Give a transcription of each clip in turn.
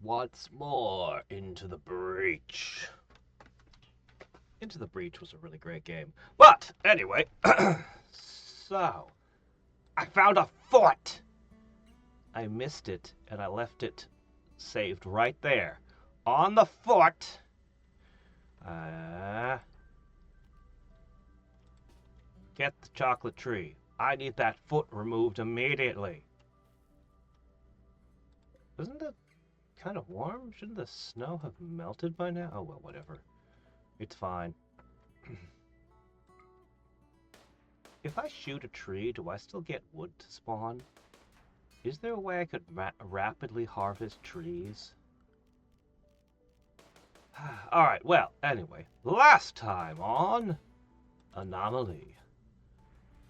Once more into the breach. Into the Breach was a really great game. But anyway, so I found a fort. I missed it and I left it saved right there on the fort. Uh, get the chocolate tree. I need that foot removed immediately. Isn't it kind of warm? Shouldn't the snow have melted by now? Oh well, whatever. It's fine. If I shoot a tree, do I still get wood to spawn? Is there a way I could rapidly harvest trees? Alright, well, anyway, last time on Anomoly,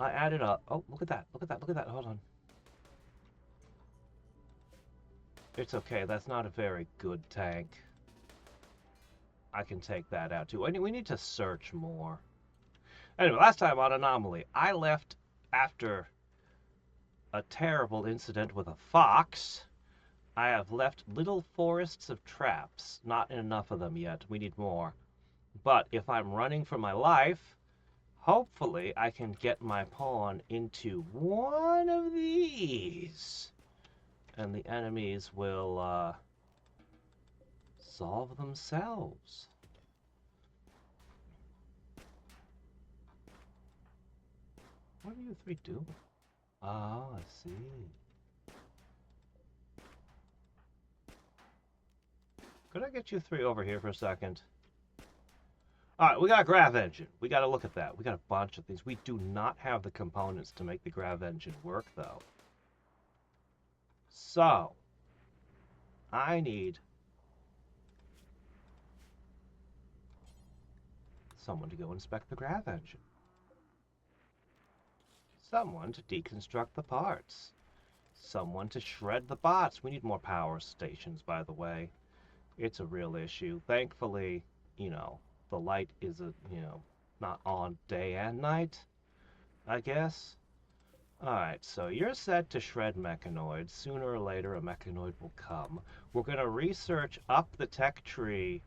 I added a... Oh, look at that, look at that, look at that, hold on. It's okay, that's not a very good tank. I can take that out too. We need to search more. Anyway, last time on Anomoly, I left after a terrible incident with a fox. I have left little forests of traps. Not enough of them yet. We need more. But if I'm running for my life, hopefully I can get my pawn into one of these. And the enemies will solve themselves. What are you three doing? Oh, I see. Could I get you three over here for a second? Alright, we got a grav engine. We got to look at that. We got a bunch of things. We do not have the components to make the grav engine work, though. So, I need someone to go inspect the grav engine. Someone to deconstruct the parts. Someone to shred the bots. We need more power stations, by the way. It's a real issue. Thankfully, you know, the light is, not on day and night, I guess. Alright, so you're set to shred mechanoids. Sooner or later, a mechanoid will come. We're going to research up the tech tree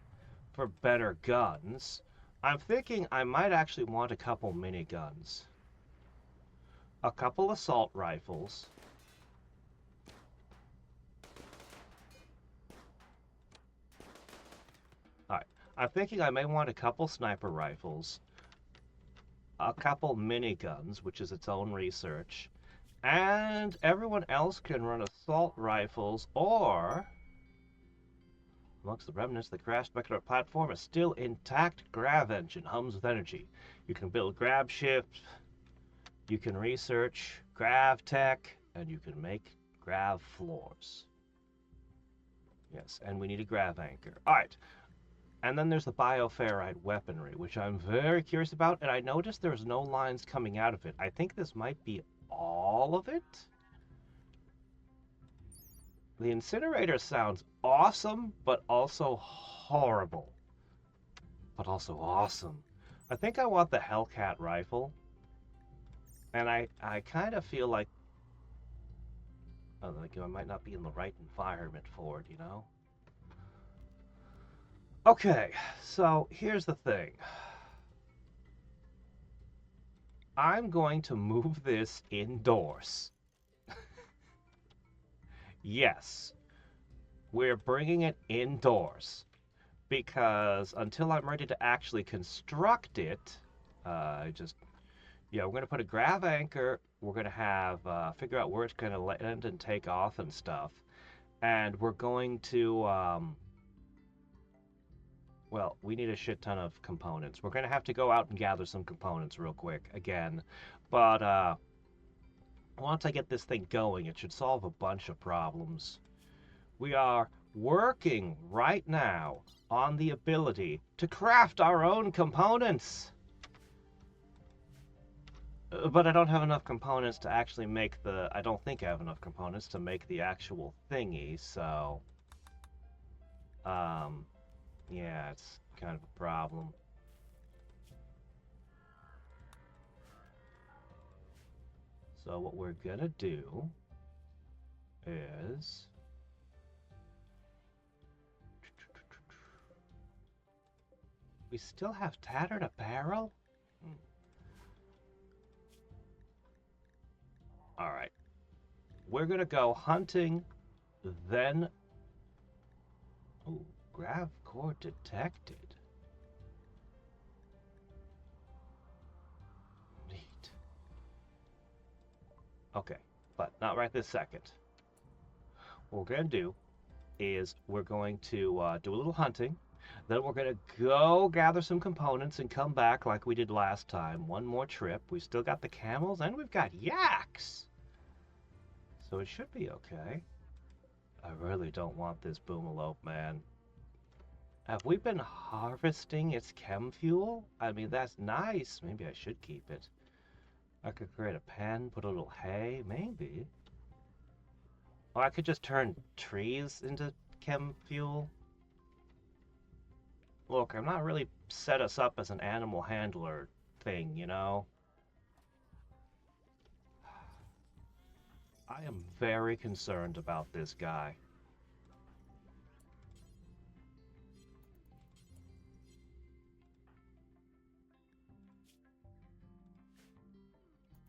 for better guns. I'm thinking I might actually want a couple miniguns. A couple assault rifles. Alright, I'm thinking I may want a couple sniper rifles, a couple miniguns, which is its own research, and everyone else can run assault rifles, or amongst the remnants of the crashed Beckler platform, a still intact grav engine hums with energy. You can build grab ships, you can research grav tech, and you can make grav floors. Yes, and we need a grav anchor. Alright, and then there's the bioferrite weaponry, which I'm very curious about, and I noticed there's no lines coming out of it. I think this might be all of it? The incinerator sounds awesome, but also horrible. But also awesome. I think I want the Hellcat rifle. And I kind of feel like I might not be in the right environment for it, you know? Okay, so here's the thing. I'm going to move this indoors. Yes, we're bringing it indoors. Because until I'm ready to actually construct it, we're going to put a grav anchor. We're going to have, figure out where it's going to land and take off and stuff. And we're going to, well, we need a shit ton of components. We're going to have to go out and gather some components real quick again. But once I get this thing going, it should solve a bunch of problems. We are working right now on the ability to craft our own components. But I don't have enough components to actually make the... I don't think I have enough components to make the actual thingy, so... yeah, it's kind of a problem. So what we're gonna do is... We still have tattered apparel? Hmm. Alright. We're gonna go hunting, then... Ooh, grav core detected. Neat. Okay, but not right this second. What we're gonna do is we're going to do a little hunting. Then we're going to go gather some components and come back like we did last time. One more trip. We still got the camels and we've got yaks. So it should be okay. I really don't want this boomalope, man. Have we been harvesting its chem fuel? I mean, that's nice. Maybe I should keep it. I could create a pen, put a little hay, maybe. Oh, I could just turn trees into chem fuel. Look, I'm not really set us up as an animal handler thing, you know? I am very concerned about this guy.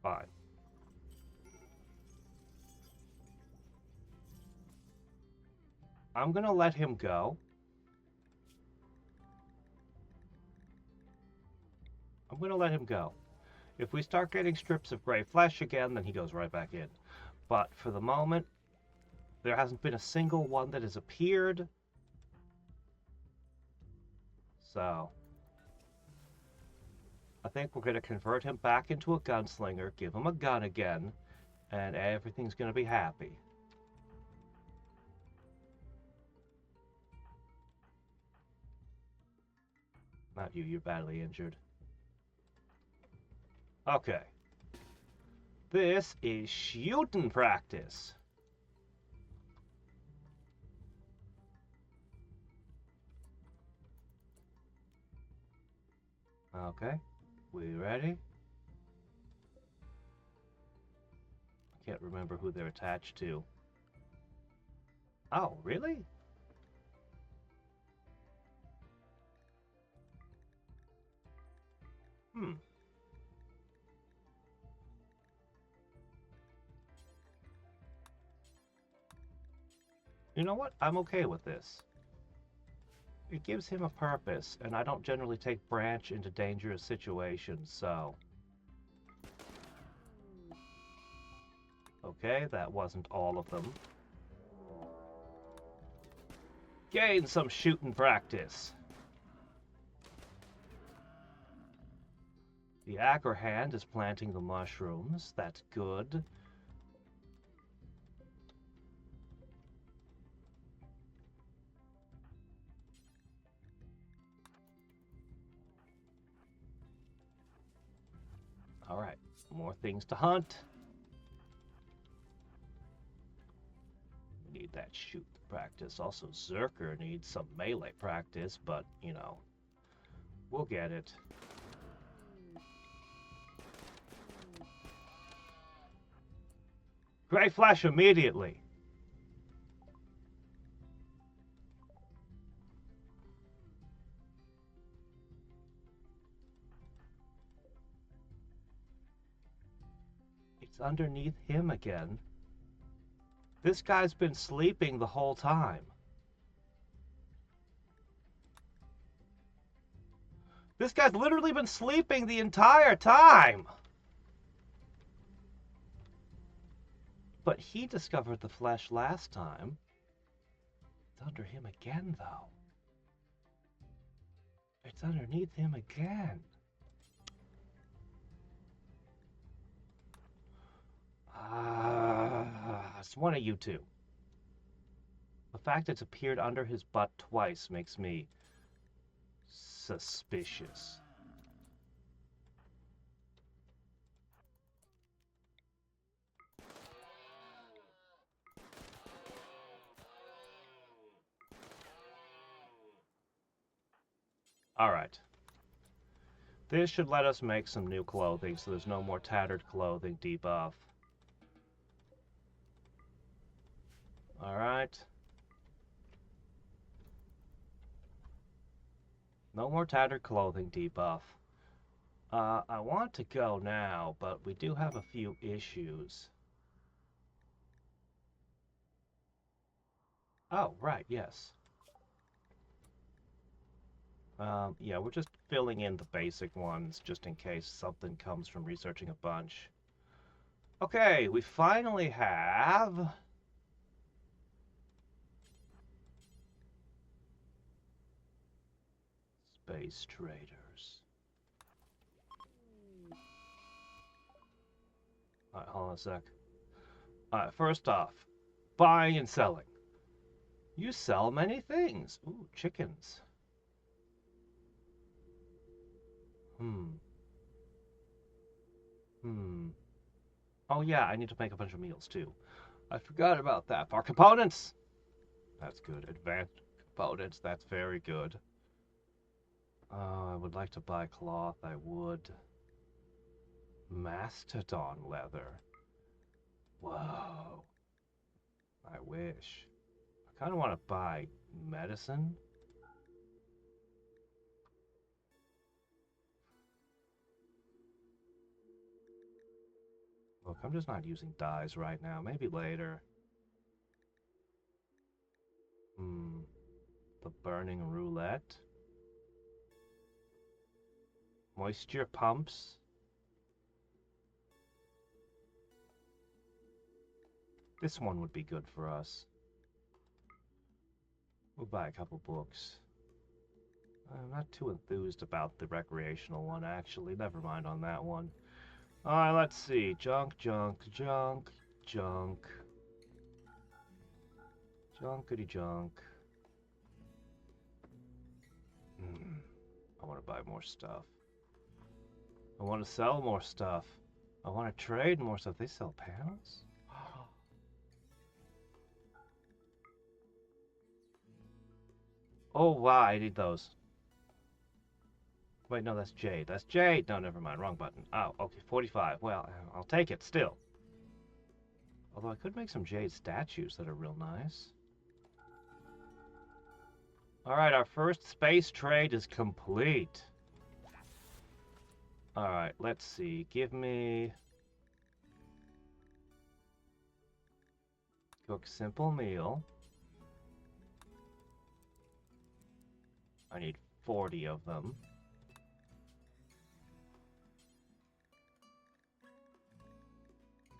Fine. I'm gonna let him go. I'm gonna let him go. If we start getting strips of gray flesh again, then he goes right back in. But for the moment, there hasn't been a single one that has appeared. So, I think we're gonna convert him back into a gunslinger, give him a gun again, and everything's gonna be happy. Not you, you're badly injured. Okay. This is shooting practice. Okay. We ready? I can't remember who they're attached to. Oh, really? Hmm. You know what? I'm okay with this. It gives him a purpose, and I don't generally take Branch into dangerous situations, so... Okay, that wasn't all of them. Gain some shooting practice. The Agrahand is planting the mushrooms. That's good. Alright, more things to hunt. Need that shoot practice. Also, Zerker needs some melee practice, but, you know, we'll get it. Gray Flash immediately! It's underneath him again. This guy's been sleeping the whole time. This guy's literally been sleeping the entire time! But he discovered the flesh last time. It's under him again, though. It's underneath him again. It's one of you two. The fact it's appeared under his butt twice makes me suspicious. Alright. This should let us make some new clothing, so there's no more tattered clothing debuff. Alright. No more tattered clothing debuff. I want to go now, but we do have a few issues. Oh, right, yes. Yeah, we're just filling in the basic ones just in case something comes from researching a bunch. Okay, we finally have space traders. Alright, hold on a sec. Alright, first off, buying and selling. You sell many things. Ooh, chickens. Hmm. Oh yeah, I need to make a bunch of meals too. I forgot about that. For components! That's good. Advanced components, that's very good. I would like to buy cloth, I would. Mastodon leather. Whoa. I wish. I kind of want to buy medicine. Look, I'm just not using dyes right now. Maybe later. The burning roulette. Moisture pumps. This one would be good for us. We'll buy a couple books. I'm not too enthused about the recreational one, actually. Never mind on that one. Alright, let's see. Junk, junk, junk, junk. Junkity junk. I want to buy more stuff. I want to sell more stuff. I want to trade more stuff. They sell panels? Oh, wow, I need those. Wait, no, that's jade. That's jade! No, never mind. Wrong button. Oh, okay, 45. Well, I'll take it still. Although I could make some jade statues that are real nice. Alright, our first space trade is complete. Alright, let's see. Give me... Cook simple meal. I need 40 of them.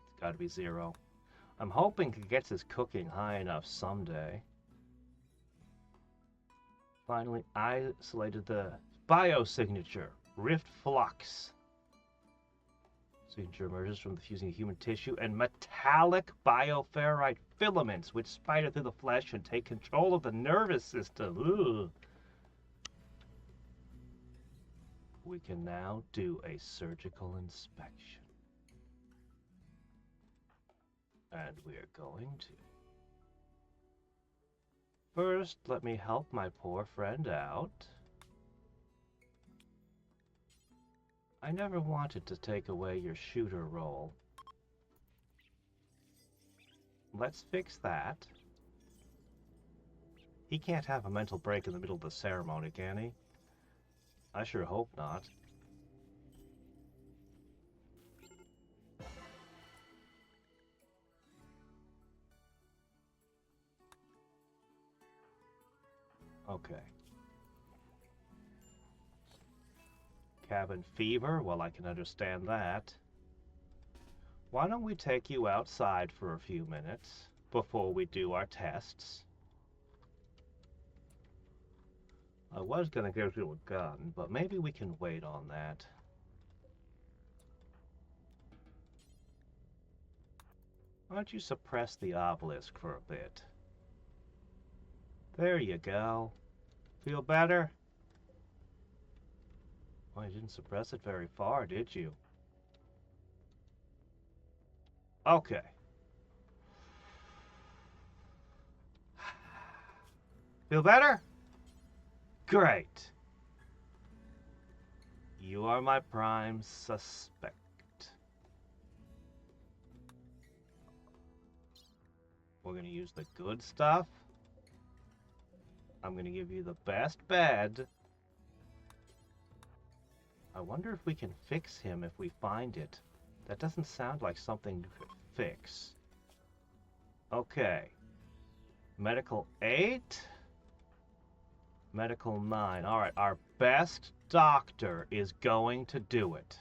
It's gotta be 0. I'm hoping he gets his cooking high enough someday. Finally isolated the biosignature. Rift Flux. Signature emerges from the fusing of human tissue and metallic bioferrite filaments which spider through the flesh and take control of the nervous system. Ugh. We can now do a surgical inspection. And we're going to. First, let me help my poor friend out. I never wanted to take away your shooter role. Let's fix that. He can't have a mental break in the middle of the ceremony, can he? I sure hope not. Okay. Cabin fever? Well, I can understand that. Why don't we take you outside for a few minutes before we do our tests? I was gonna go to a gun, but maybe we can wait on that. Why don't you suppress the obelisk for a bit? There you go. Feel better? Well, you didn't suppress it very far, did you? Okay. Feel better? Great. You are my prime suspect. We're going to use the good stuff. I'm going to give you the best bed. I wonder if we can fix him if we find it. That doesn't sound like something you could fix. Okay. Medical 8. Medical 9. Alright, our best doctor is going to do it.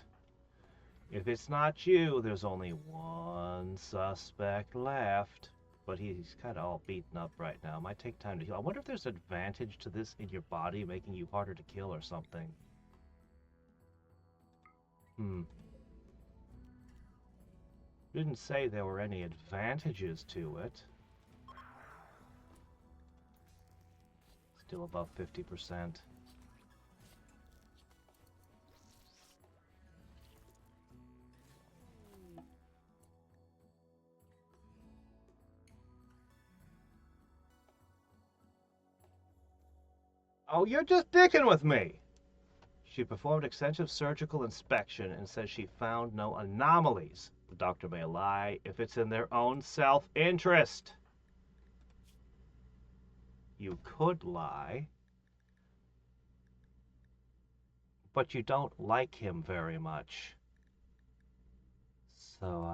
If it's not you, there's only one suspect left. But he's kind of all beaten up right now. Might take time to heal. I wonder if there's an advantage to this in your body, making you harder to kill or something. Didn't say there were any advantages to it. Still above 50%. Oh, you're just dicking with me! She performed extensive surgical inspection and says she found no anomalies. The doctor may lie if it's in their own self-interest. You could lie, but you don't like him very much. So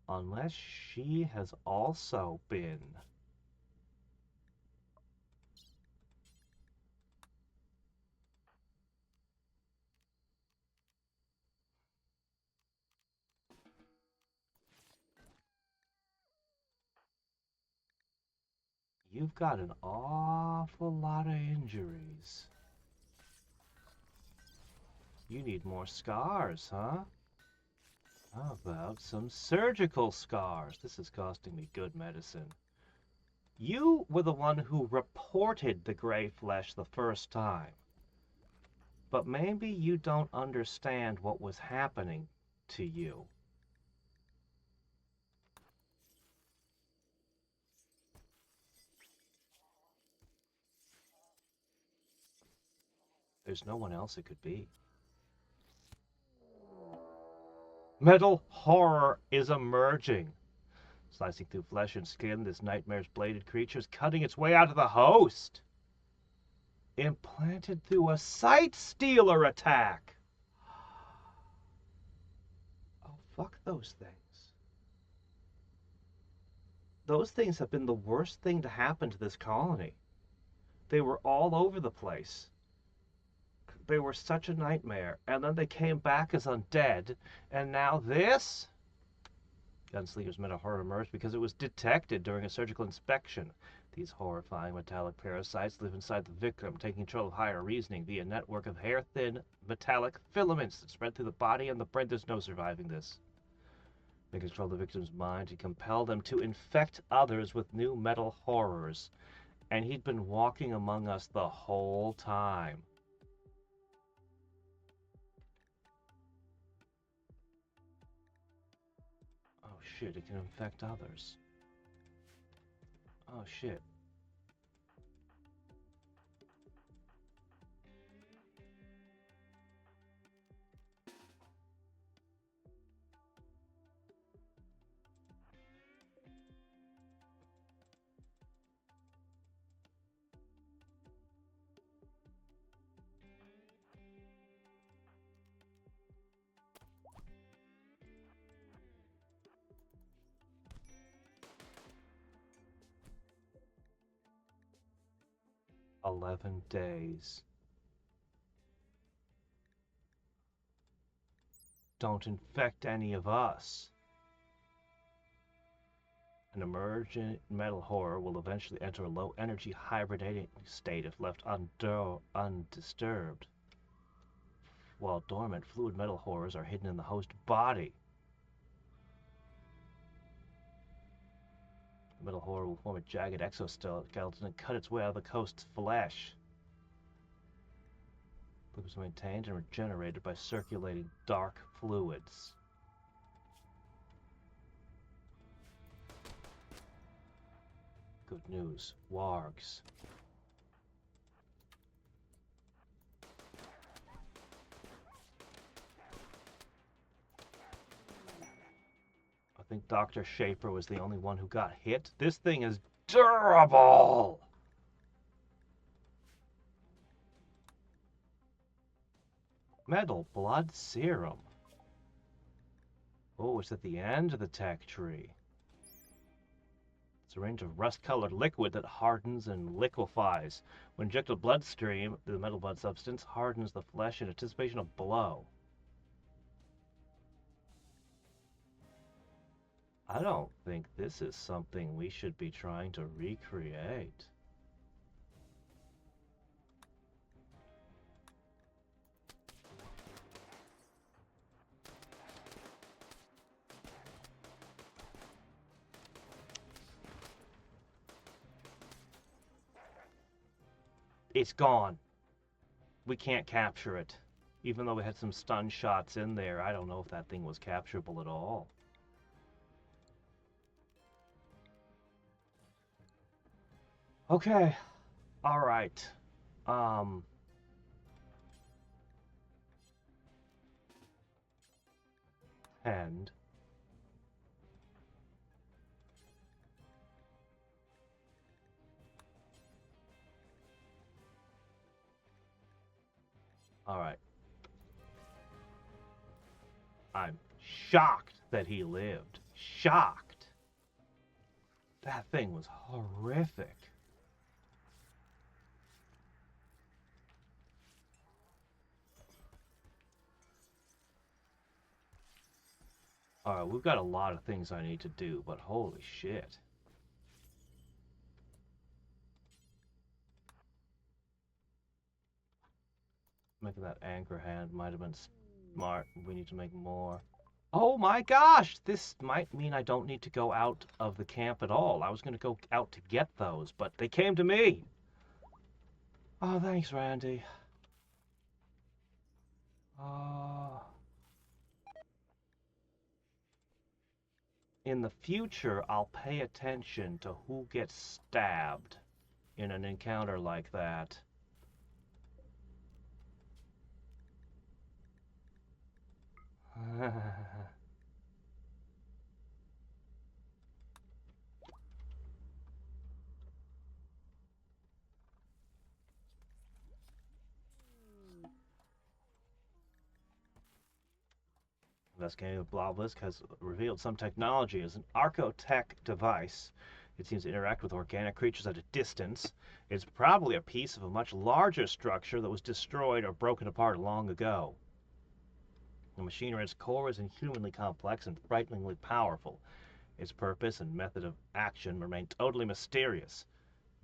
unless she has also been... You've got an awful lot of injuries. You need more scars, huh? How about some surgical scars? This is costing me good medicine. You were the one who reported the gray flesh the first time. But maybe you don't understand what was happening to you. There's no one else it could be. Metal horror is emerging. Slicing through flesh and skin, this nightmare's bladed creature is cutting its way out of the host. Implanted through a sight stealer attack. Oh, fuck those things. Those things have been the worst thing to happen to this colony. They were all over the place. They were such a nightmare, and then they came back as undead, and now this? Gunslinger's metal horror emerged because it was detected during a surgical inspection. These horrifying metallic parasites live inside the victim, taking control of higher reasoning via a network of hair-thin metallic filaments that spread through the body and the brain. There's no surviving this. They control the victim's mind to compel them to infect others with new metal horrors. And he'd been walking among us the whole time. Oh shit, it can infect others. Oh shit. "11 days. Don't infect any of us." An emergent metal horror will eventually enter a low-energy hibernating state if left undisturbed. While dormant, fluid metal horrors are hidden in the host body. The metal horror will form a jagged exoskeleton and cut its way out of the host's flesh. Fluids are maintained and regenerated by circulating dark fluids. Good news. Wargs. I think Dr. Schaefer was the only one who got hit. This thing is durable! Metal blood serum. Oh, it's at the end of the tech tree. It's a range of rust-colored liquid that hardens and liquefies. When injected bloodstream, the metal blood substance hardens the flesh in anticipation of blow. I don't think this is something we should be trying to recreate. It's gone. We can't capture it. Even though we had some stun shots in there, I don't know if that thing was capturable at all. Okay. All right. And all right. I'm shocked that he lived. Shocked. That thing was horrific. Alright, we've got a lot of things I need to do, but holy shit. Making that anchor hand might have been smart. We need to make more. Oh my gosh! This might mean I don't need to go out of the camp at all. I was going to go out to get those, but they came to me. Oh, thanks, Randy. In the future, I'll pay attention to who gets stabbed in an encounter like that. Investigating the Blobelisk has revealed some technology as an archotech device. It seems to interact with organic creatures at a distance. It's probably a piece of a much larger structure that was destroyed or broken apart long ago. The machinery at its core is inhumanly complex and frighteningly powerful. Its purpose and method of action remain totally mysterious.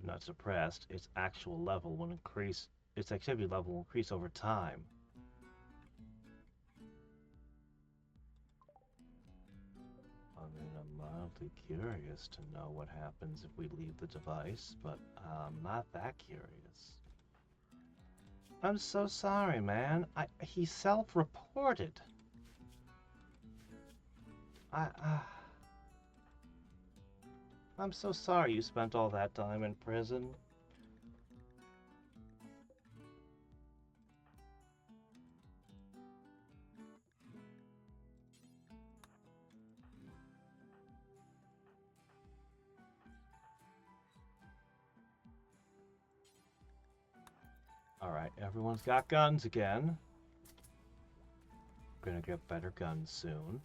If not suppressed, its activity level will increase over time. I'm mildly curious to know what happens if we leave the device, but I'm not that curious. I'm so sorry, man. He self-reported. I'm so sorry you spent all that time in prison. Alright, everyone's got guns again. Gonna get better guns soon.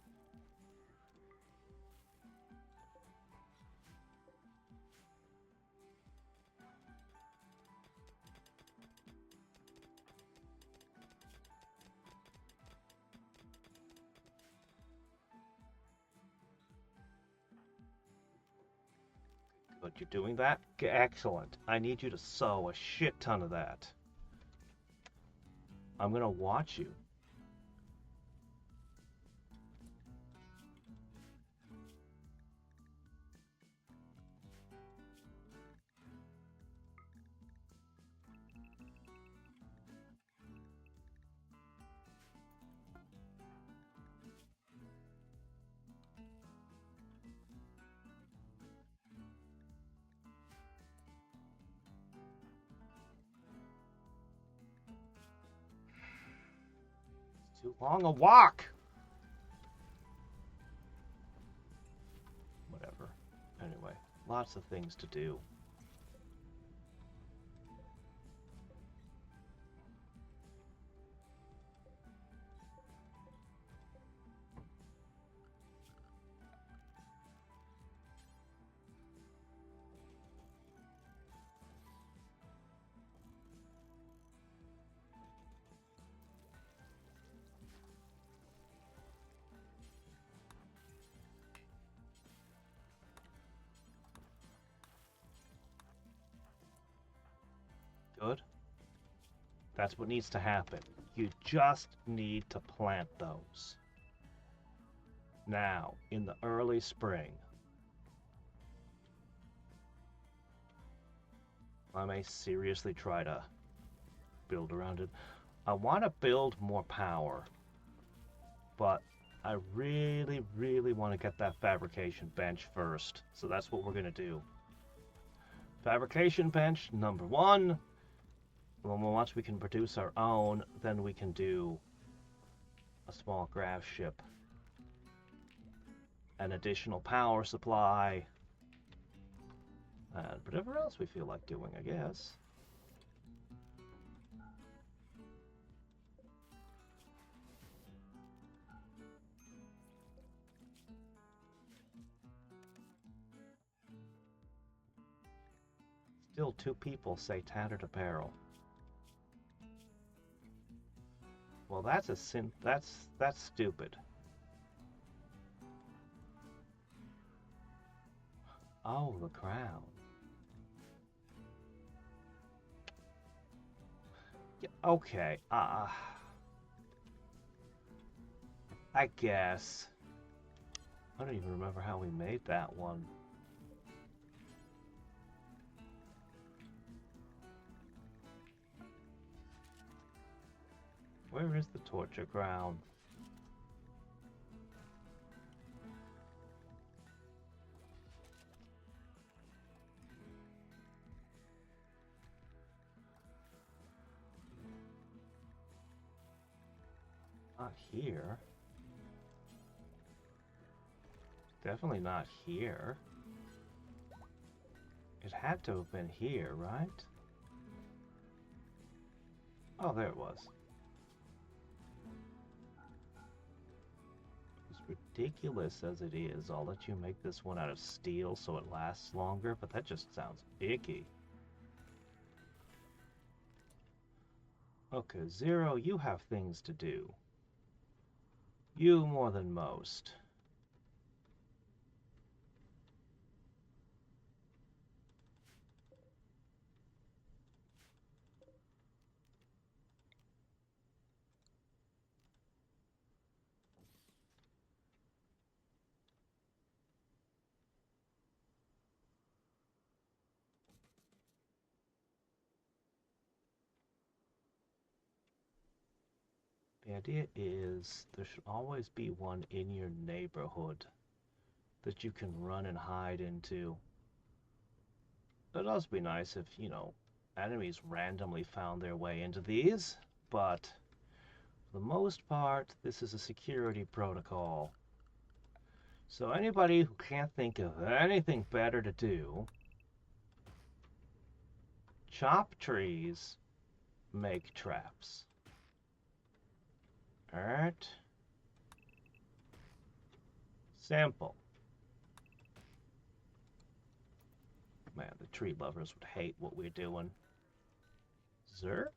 But you're doing that? Excellent. I need you to sew a shit ton of that. I'm gonna watch you. Too long a walk! Whatever. Anyway, lots of things to do. Good. That's what needs to happen. You just need to plant those. Now, in the early spring, I may seriously try to build around it. I want to build more power, but I really, really want to get that fabrication bench first. So that's what we're going to do. Fabrication bench, number 1. Once we can produce our own, then we can do a small grav ship. An additional power supply. And whatever else we feel like doing, I guess. Still 2 people say tattered apparel. Well, that's a sin. That's stupid. Oh, the crown. Yeah, okay. I guess. I don't even remember how we made that one. Where is the torture ground? Not here. Definitely not here. It had to have been here, right? Oh, there it was. As ridiculous as it is, I'll let you make this one out of steel so it lasts longer, but that just sounds icky. Okay, Zero, you have things to do. You more than most. The idea is there should always be one in your neighborhood that you can run and hide into. It'd also be nice if, enemies randomly found their way into these, but for the most part, this is a security protocol. So anybody who can't think of anything better to do, chop trees, make traps. Alright. Simple. Man, the tree lovers would hate what we're doing. Zerk?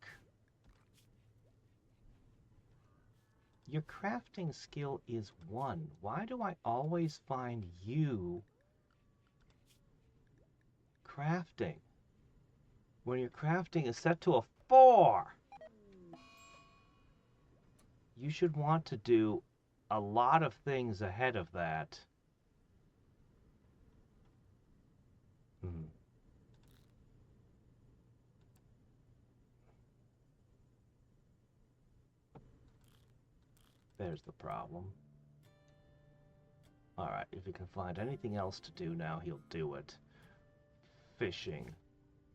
Your crafting skill is 1. Why do I always find you crafting when your crafting is set to a 4? You should want to do a lot of things ahead of that. There's the problem. Alright, if he can find anything else to do now, he'll do it. Fishing.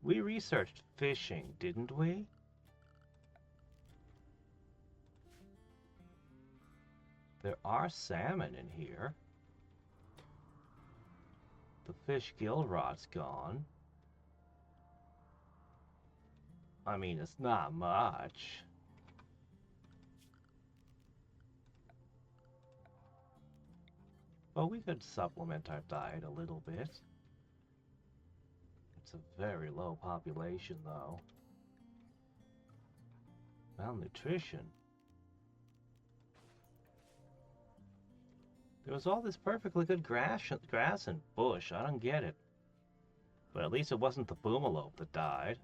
We researched fishing, didn't we? There are salmon in here. The fish gill rot's gone. I mean, it's not much. But we could supplement our diet a little bit. It's a very low population, though. Malnutrition. There was all this perfectly good grass and bush. I don't get it. But at least it wasn't the boomalope that died.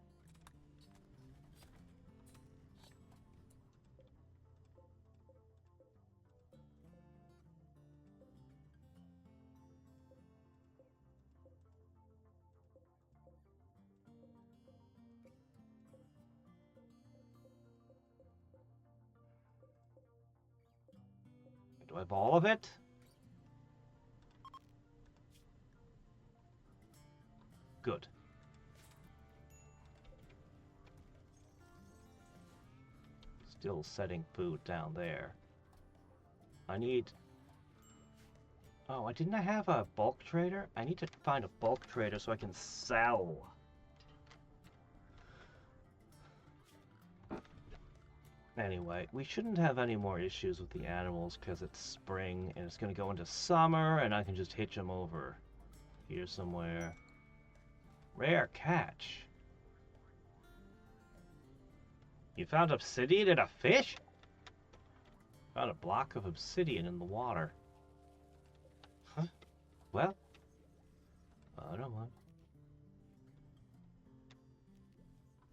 Do I have all of it? Good. Still setting food down there. I need... Oh, didn't I have a bulk trader? I need to find a bulk trader so I can sell. Anyway, we shouldn't have any more issues with the animals because it's spring and it's going to go into summer and I can just hitch them over here somewhere. Rare catch. You found obsidian in a fish? Found a block of obsidian in the water. Huh? Well, I don't mind.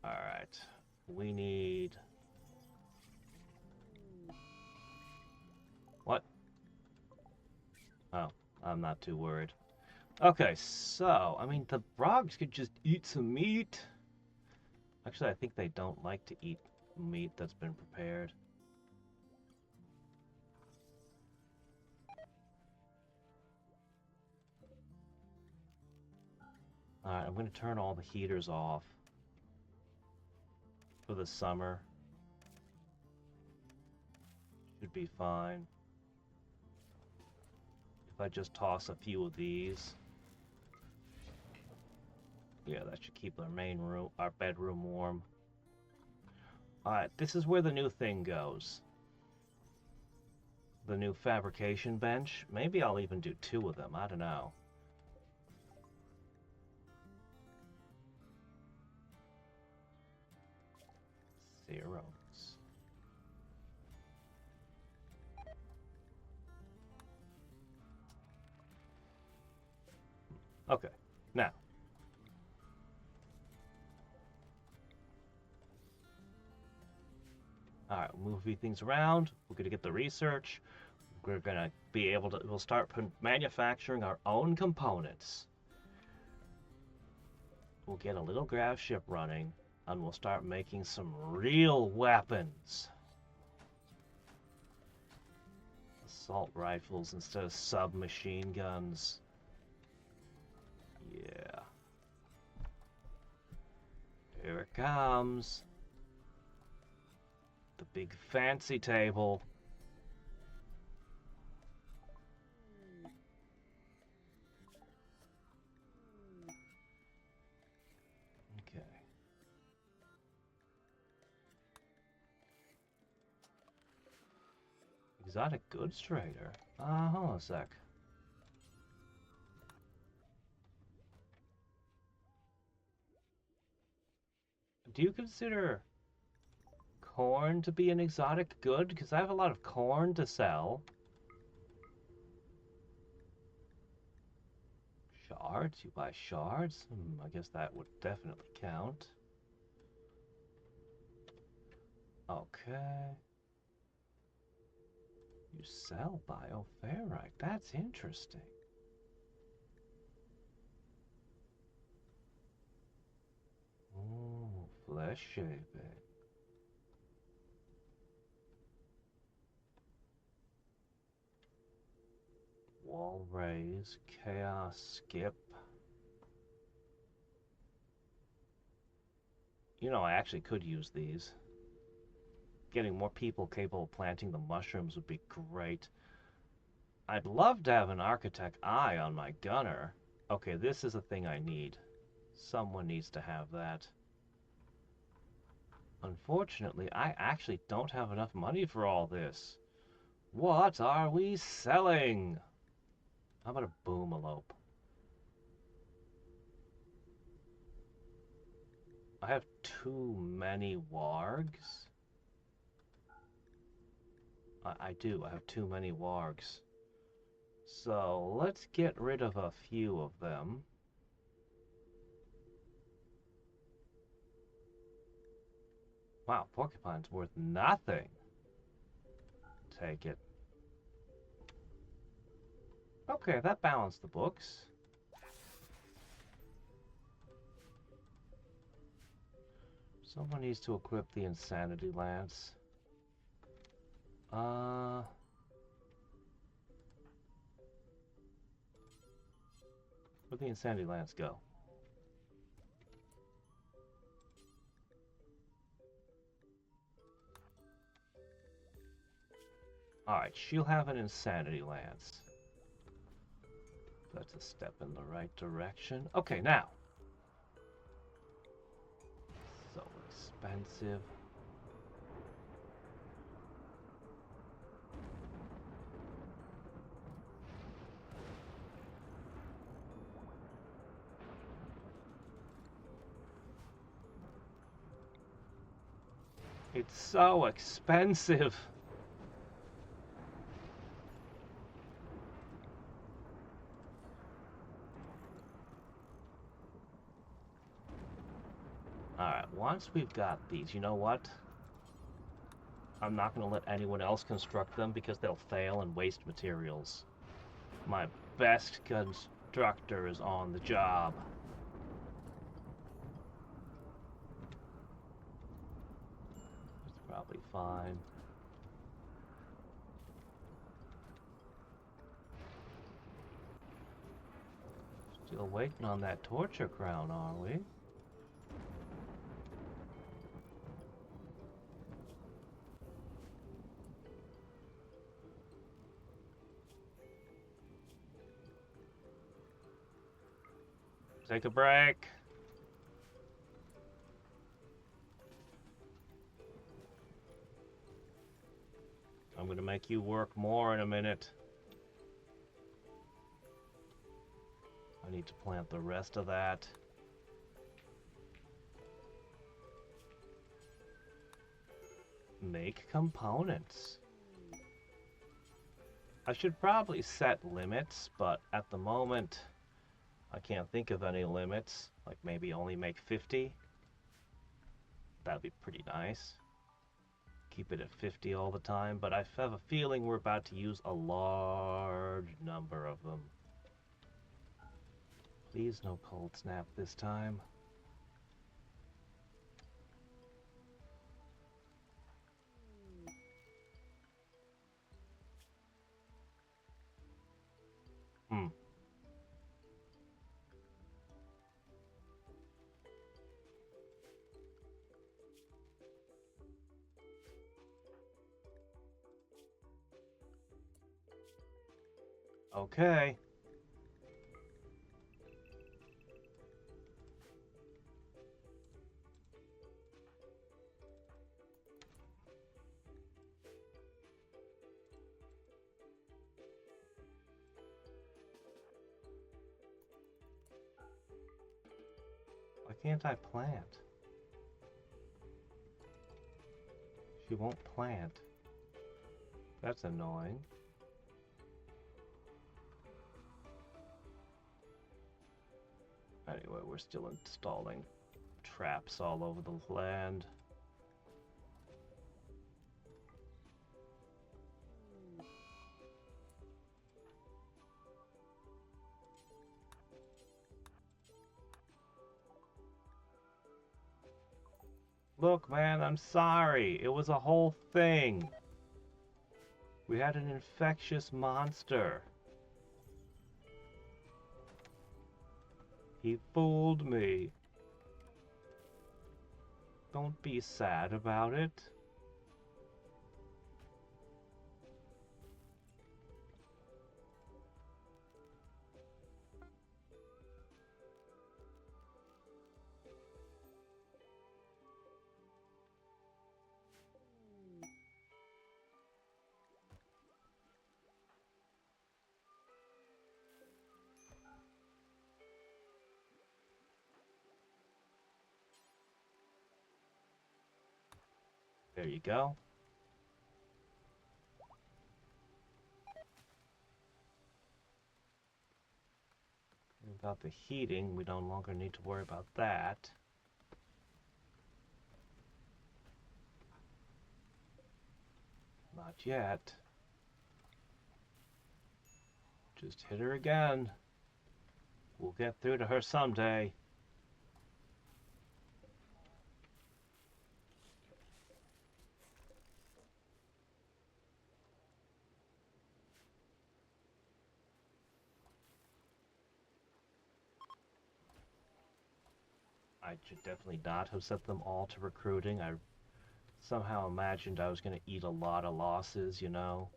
Alright. We need... What? Oh, I'm not too worried. Okay, so, I mean, the frogs could just eat some meat. Actually, I think they don't like to eat meat that's been prepared. Alright, I'm going to turn all the heaters off for the summer. Should be fine. If I just toss a few of these. Yeah, that should keep our main room, our bedroom warm. Alright, this is where the new thing goes. The new fabrication bench. Maybe I'll even do 2 of them, I don't know. Zeros. Okay, now. Alright, we'll move a few things around. We're going to get the research. We're going to be able to, we'll start manufacturing our own components. We'll get a little grav ship running, and we'll start making some real weapons. Assault rifles instead of submachine guns. Yeah. Here it comes. The big fancy table. Okay. Exotic goods trader. Hold on a sec. Do you consider corn to be an exotic good? Because I have a lot of corn to sell. Shards? You buy shards? I guess that would definitely count. Okay. You sell bioferrite. That's interesting. Oh, flesh shaping. Wall raise, chaos skip. You know, I actually could use these. Getting more people capable of planting the mushrooms would be great. I'd love to have an architect eye on my gunner. Okay, this is a thing I need. Someone needs to have that. Unfortunately, I actually don't have enough money for all this. What are we selling? How about a boomalope? I have too many wargs. I do. I have too many wargs. So let's get rid of a few of them. Wow, porcupine's worth nothing. Take it. Okay, that balanced the books. Someone needs to equip the insanity lance. Where'd the insanity lance go? Alright, she'll have an insanity lance. That's a step in the right direction. Okay, now. So expensive. It's so expensive. Alright, once we've got these, you know what? I'm not going to let anyone else construct them because they'll fail and waste materials. My best constructor is on the job. It's probably fine. Still waiting on that torture crown, are we? Take a break. I'm gonna make you work more in a minute. I need to plant the rest of that. Make components. I should probably set limits, but at the moment I can't think of any limits. Like maybe only make 50. That'd be pretty nice. Keep it at 50 all the time, but I have a feeling we're about to use a large number of them. Please no cold snap this time. Okay. Why can't I plant? She won't plant. That's annoying. Anyway, we're still installing traps all over the land. Look, man, I'm sorry. It was a whole thing. We had an infectious monster. He fooled me. Don't be sad about it. There you go. About the heating, we no longer need to worry about that. Not yet. Just hit her again. We'll get through to her someday. I should definitely not have set them all to recruiting. I somehow imagined I was going to eat a lot of losses, you know.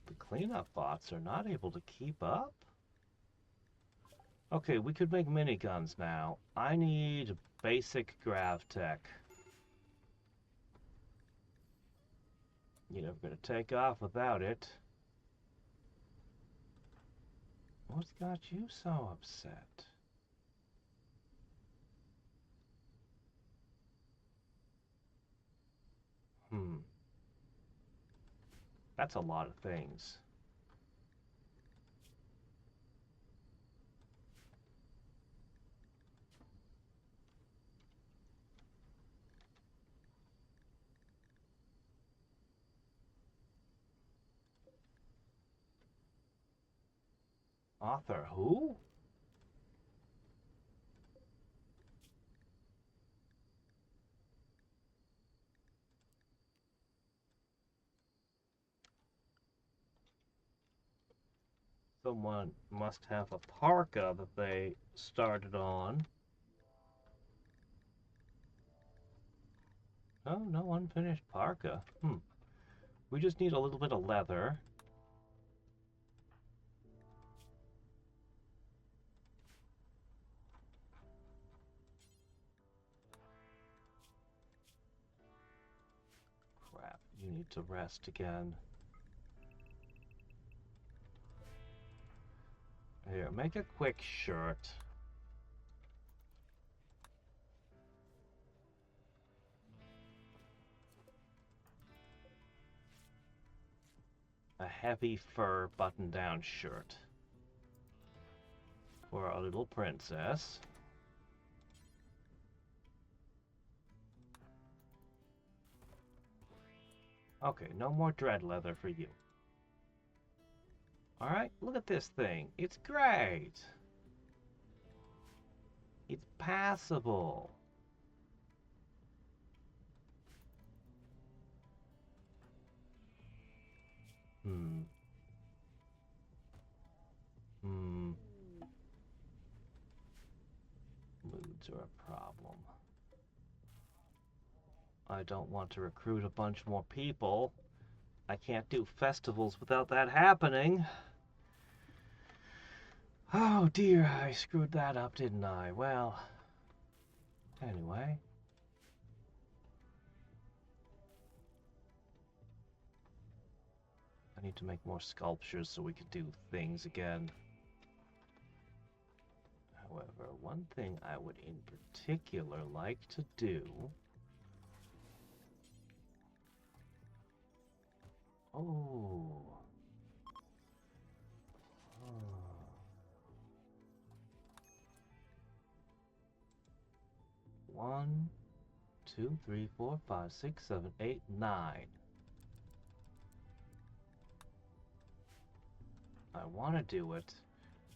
The cleanup bots are not able to keep up. Okay, we could make miniguns now. I need basic grav tech. You're never going to take off without it. What's got you so upset? Hmm. That's a lot of things. Author who? Someone must have a parka that they started on. Oh, no unfinished parka. We just need a little bit of leather. Crap, you need to rest again. Here, make a quick shirt. A heavy fur button-down shirt for our little princess. Okay, no more dread leather for you. Alright, look at this thing. It's great. It's passable. Hmm. Hmm. Moods are a problem. I don't want to recruit a bunch more people. I can't do festivals without that happening. Oh dear, I screwed that up, didn't I? Well, anyway. I need to make more sculptures so we can do things again. However, one thing I would in particular like to do... Oh. Oh. 1, 2, 3, 4, 5, 6, 7, 8, 9. I want to do it,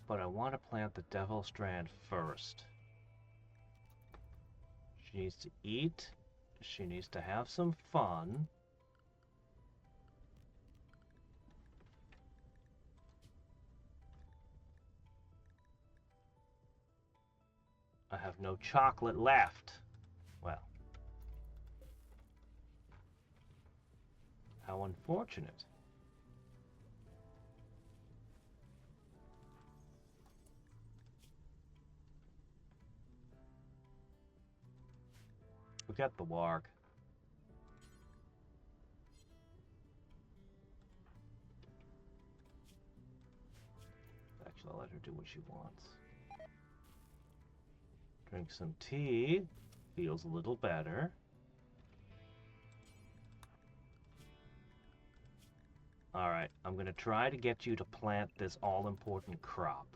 but I want to plant the Devil Strand first. She needs to eat. She needs to have some fun. I have no chocolate left. Well, how unfortunate. We got the warg. Actually, I'll let her do what she wants. Drink some tea. Feels a little better. Alright, I'm gonna try to get you to plant this all-important crop.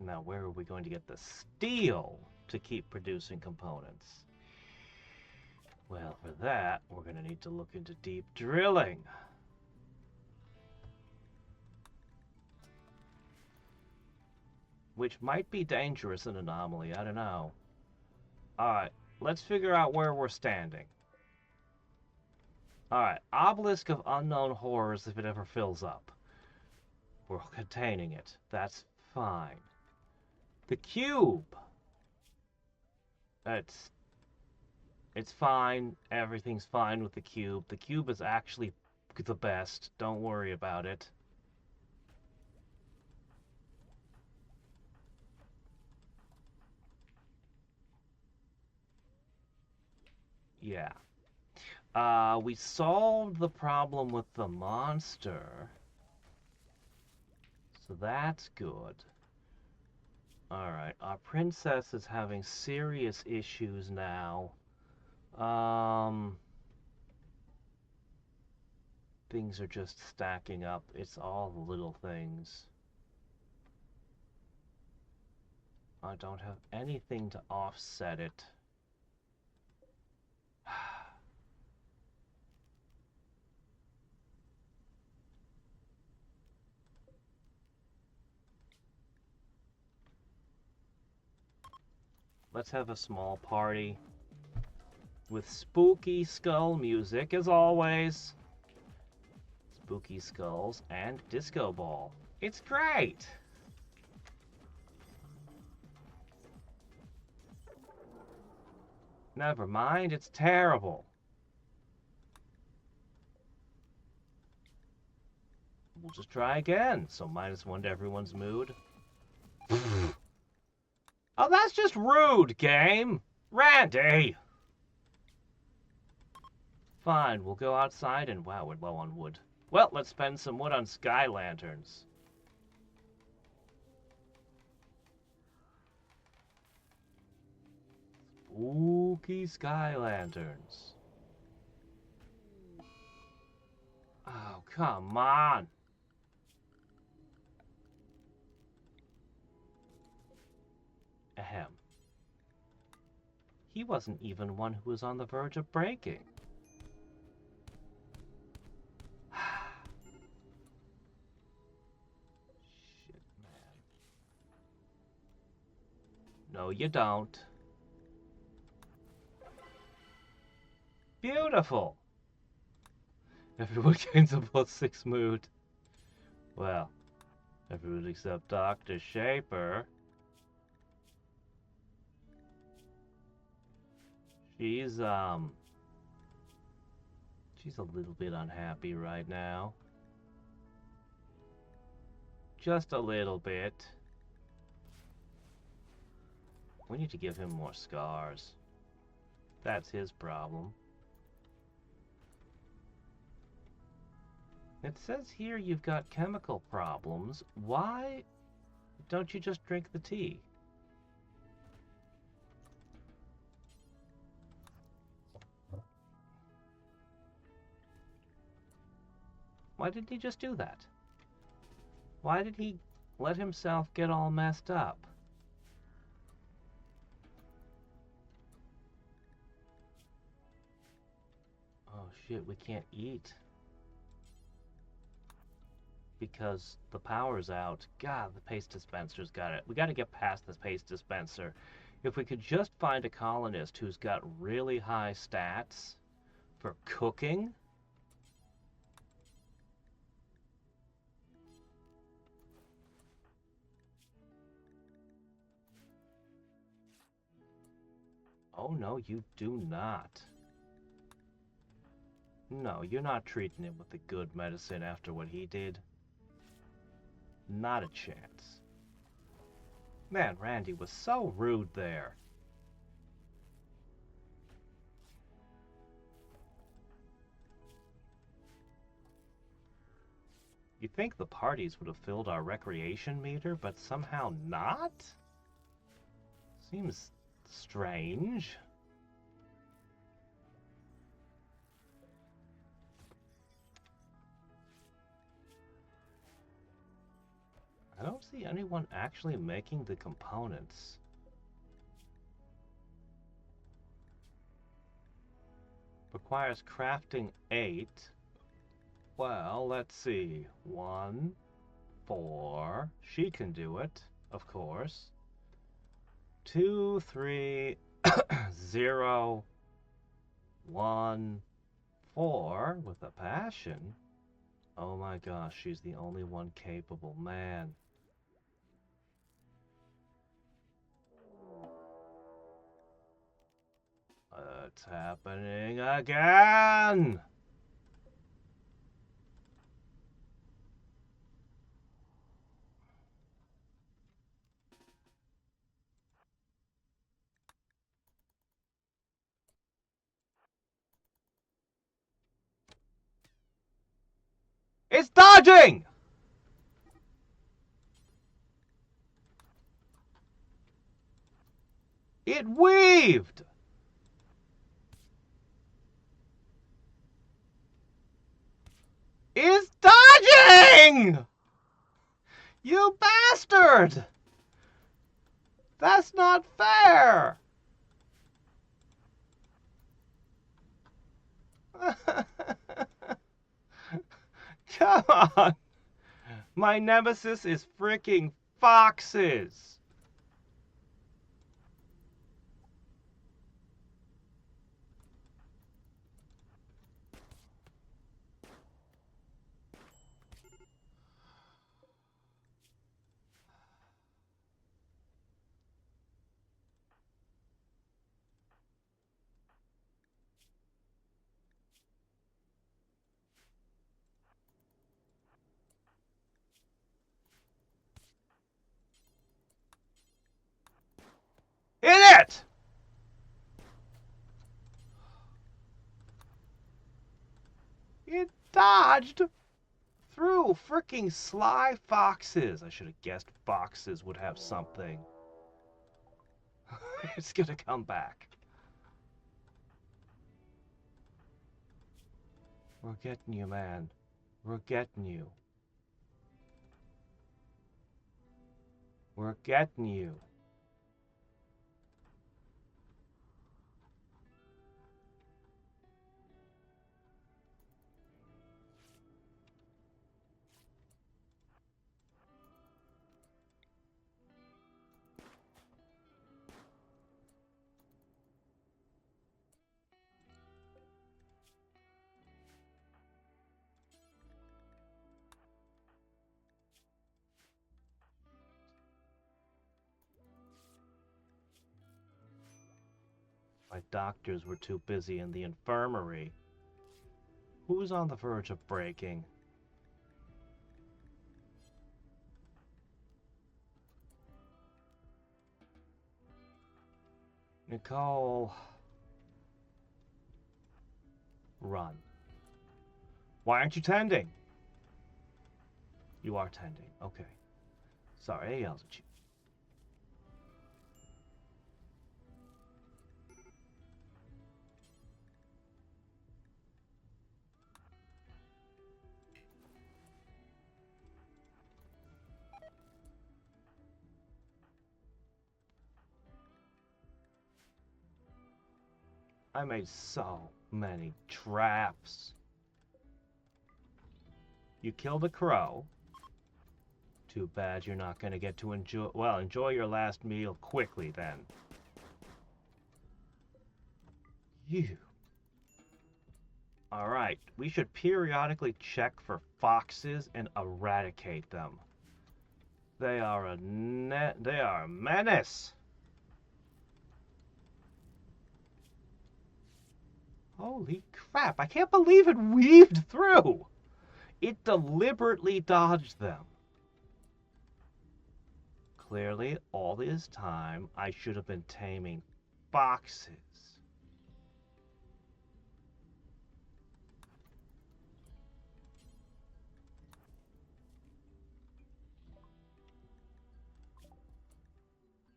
Now, where are we going to get the steel to keep producing components? Well, for that, we're going to need to look into deep drilling. Which might be dangerous in Anomoly, I don't know. Alright, let's figure out where we're standing. Alright, Obelisk of Unknown Horrors if it ever fills up. We're containing it. That's fine. The cube. It's fine. Everything's fine with the cube. The cube is actually the best. Don't worry about it. Yeah. We solved the problem with the monster. So that's good. Alright, our princess is having serious issues now. Things are just stacking up. It's all the little things. I don't have anything to offset it. Let's have a small party with spooky skull music, as always. Spooky skulls and disco ball. It's great! Never mind, it's terrible. We'll just try again. So -1 to everyone's mood. Oh, that's just rude, game! Randy! Fine, we'll go outside and wow, we're low on wood. Well, let's spend some wood on sky lanterns. Spooky sky lanterns. Oh, come on! Ahem. He wasn't even one who was on the verge of breaking. Shit, man. No, you don't. Beautiful! Everyone gains a +6 mood. Well, everyone except Dr. Shaper. She's a little bit unhappy right now. Just a little bit. We need to give him more scars. That's his problem. It says here you've got chemical problems. Why don't you just drink the tea? Why didn't he just do that? Why did he let himself get all messed up? Oh shit, we can't eat. Because the power's out. God, the paste dispenser's got it. We gotta get past this paste dispenser. If we could just find a colonist who's got really high stats for cooking. Oh no, you do not. No, you're not treating him with the good medicine after what he did. Not a chance. Man, Randy was so rude there. You'd think the parties would have filled our recreation meter, but somehow not? Seems strange. I don't see anyone actually making the components. Requires crafting 8. Well, let's see. 1, 4. She can do it, of course. 2, 3, 0, 1, 4 with a passion. Oh my gosh, she's the only one capable. Man. It's happening again! It's dodging! It weaved! It's dodging! You bastard! That's not fair! Come on! My nemesis is freaking foxes! Hit it! It dodged through freaking sly foxes. I should have guessed foxes would have something. It's gonna come back. We're getting you, man. We're getting you. We're getting you. My doctors were too busy in the infirmary. Who's on the verge of breaking? Nicole. Run. Why aren't you tending? You are tending. Okay. Sorry, I yelled at you. I made so many traps. You killed a crow. Too bad you're not going to get to enjoy your last meal quickly then. You. Alright, we should periodically check for foxes and eradicate them. They are a menace. Holy crap, I can't believe it weaved through. It deliberately dodged them. Clearly, all this time, I should have been taming foxes.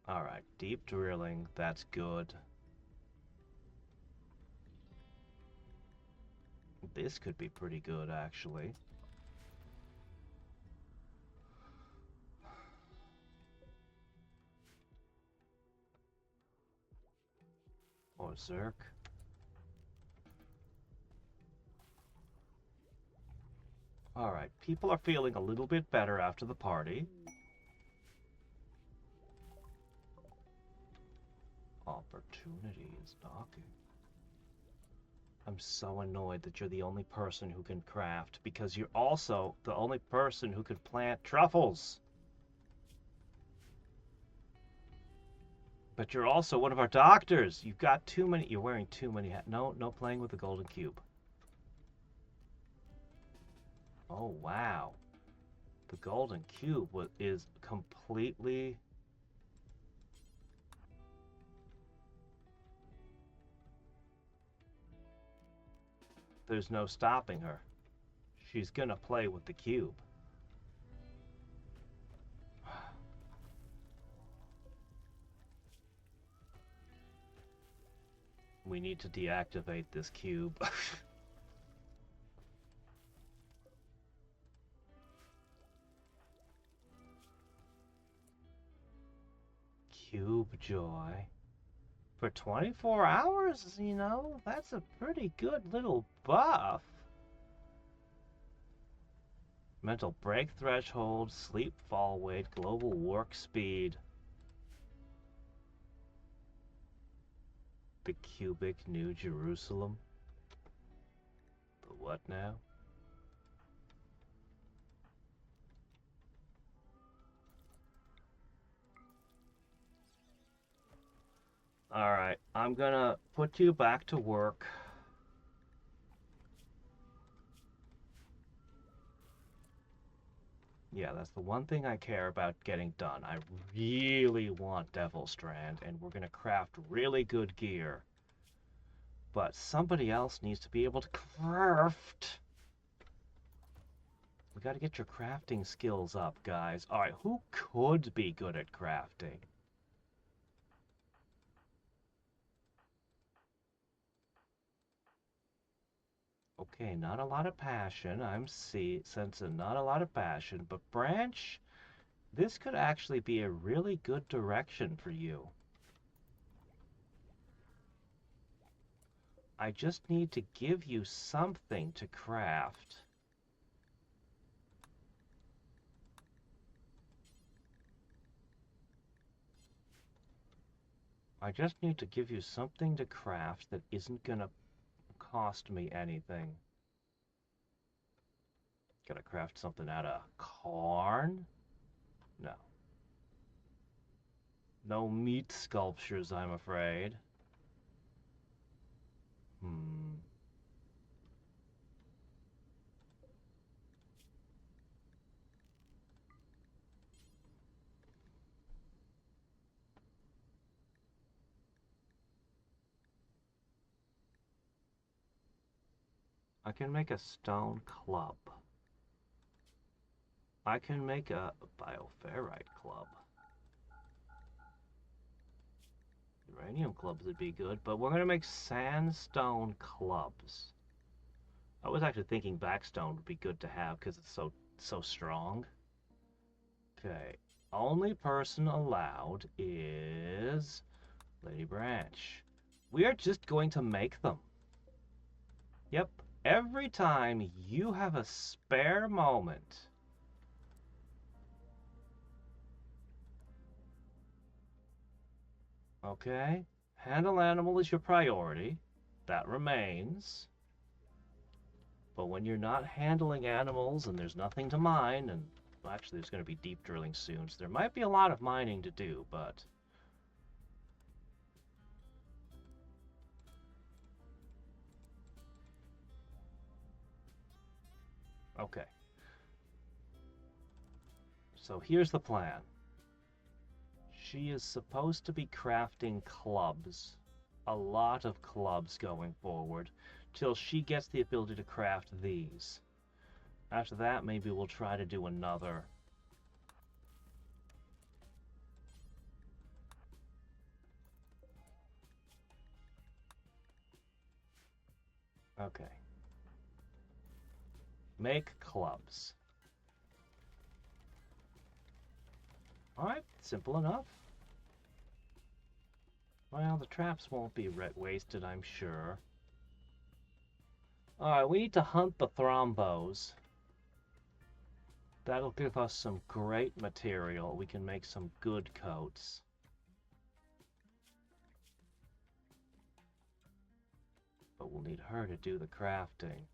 Alright, deep drilling, that's good. This could be pretty good, actually. Or Zerk. Alright, people are feeling a little bit better after the party. Opportunity is knocking. I'm so annoyed that you're the only person who can craft, because you're also the only person who can plant truffles. But you're also one of our doctors. You've got too many. You're wearing too many hats. No, no playing with the golden cube. Oh, wow. The golden cube is completely... There's no stopping her. She's gonna play with the cube. We need to deactivate this cube. Cube Joy. For 24 hours, you know, that's a pretty good little buff. Mental break threshold, sleep fall weight, global work speed. The cubic New Jerusalem. The what now? Alright, I'm gonna put you back to work. Yeah, that's the one thing I care about getting done. I really want Devil Strand, and we're gonna craft really good gear. But somebody else needs to be able to craft. We gotta get your crafting skills up, guys. Alright, who could be good at crafting? Okay, not a lot of passion. I'm sensing not a lot of passion, but Branch, this could actually be a really good direction for you. I just need to give you something to craft. I just need to give you something to craft that isn't gonna cost me anything. Gotta craft something out of corn? No. No meat sculptures, I'm afraid. Hmm. I can make a stone club. I can make a bioferrite club. Uranium clubs would be good, but we're gonna make sandstone clubs. I was actually thinking backstone would be good to have because it's so strong. Okay, only person allowed is Lady Branch. We are just going to make them. Yep, every time you have a spare moment. Okay, handle animal is your priority. That remains. But when you're not handling animals and there's nothing to mine, and well, actually there's going to be deep drilling soon, so there might be a lot of mining to do, but... Okay. So here's the plan. She is supposed to be crafting clubs. A lot of clubs going forward, till she gets the ability to craft these. After that, maybe we'll try to do another. Okay. Make clubs. Alright, simple enough. Well, the traps won't be wasted, I'm sure. Alright, we need to hunt the thrombos. That'll give us some great material. We can make some good coats. But we'll need her to do the crafting.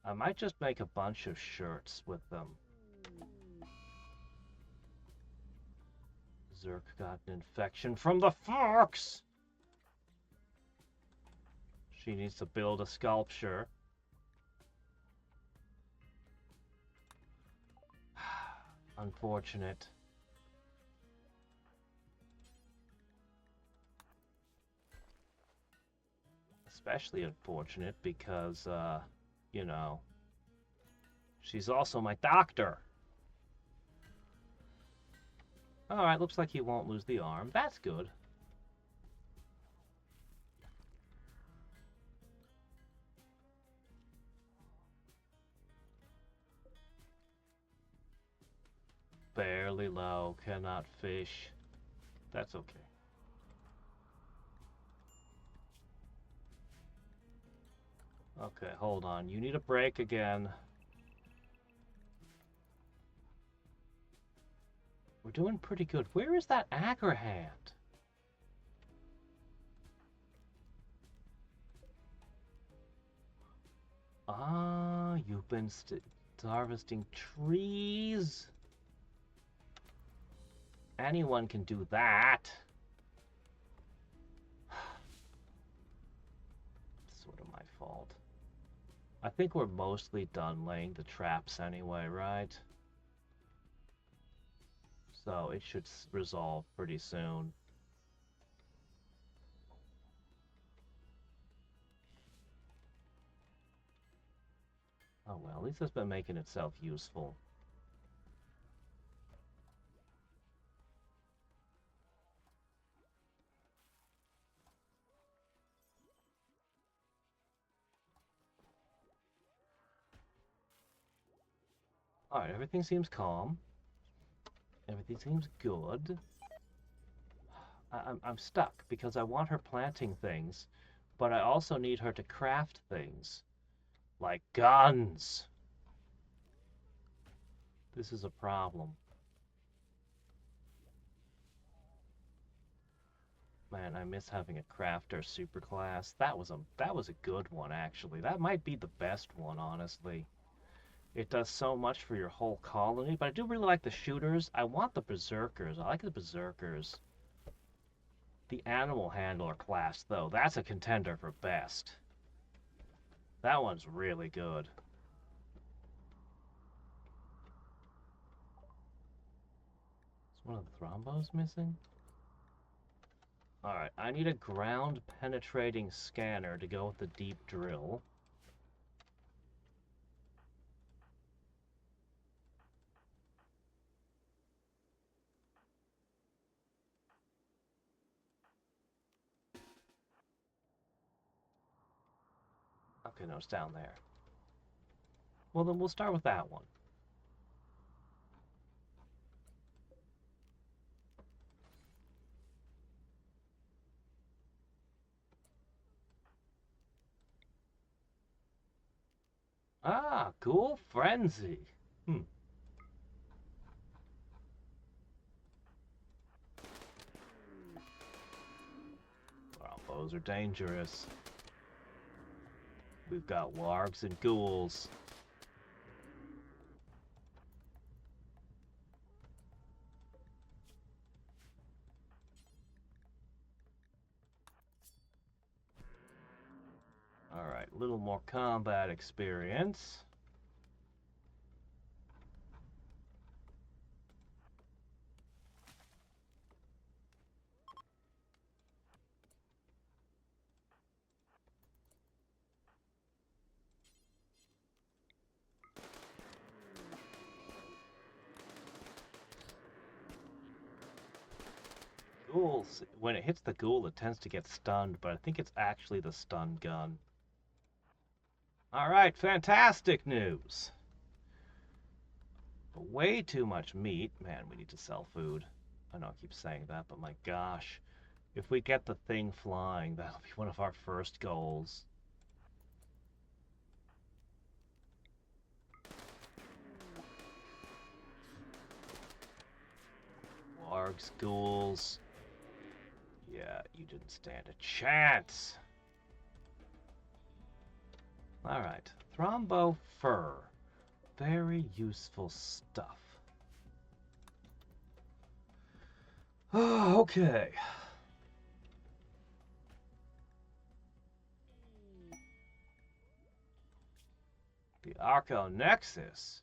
I might just make a bunch of shirts with them. Zerk got an infection from the fox! She needs to build a sculpture. Unfortunate. Especially unfortunate because, you know, she's also my doctor. Alright, looks like he won't lose the arm. That's good. Barely low, cannot fish. That's okay. Okay, hold on. You need a break again. We're doing pretty good. Where is that Agrahand? Ah, you've been harvesting trees. Anyone can do that. It's sort of my fault. I think we're mostly done laying the traps anyway, right? So it should resolve pretty soon. Oh well, at least it's been making itself useful. Alright, everything seems calm. Everything seems good. I'm stuck because I want her planting things, but I also need her to craft things. Like guns! This is a problem. Man, I miss having a crafter superclass. That was a good one actually. That might be the best one, honestly. It does so much for your whole colony, but I do really like the shooters. I want the berserkers. I like the berserkers. The animal handler class, though, that's a contender for best. That one's really good. Is one of the thrombos missing? Alright, I need a ground penetrating scanner to go with the deep drill. Okay, no, it's down there. Well, then we'll start with that one. Ah, Ghoul Frenzy. Thrombos are dangerous. We've got wargs and ghouls. Alright, a little more combat experience. Ghouls, when it hits the ghoul, it tends to get stunned, but I think it's actually the stun gun. Alright, fantastic news! Way too much meat. Man, we need to sell food. I know I keep saying that, but my gosh. If we get the thing flying, that'll be one of our first goals. Wargs, ghouls. Yeah, you didn't stand a chance. Alright. Thrombo fur. Very useful stuff. Okay. The Arco Nexus.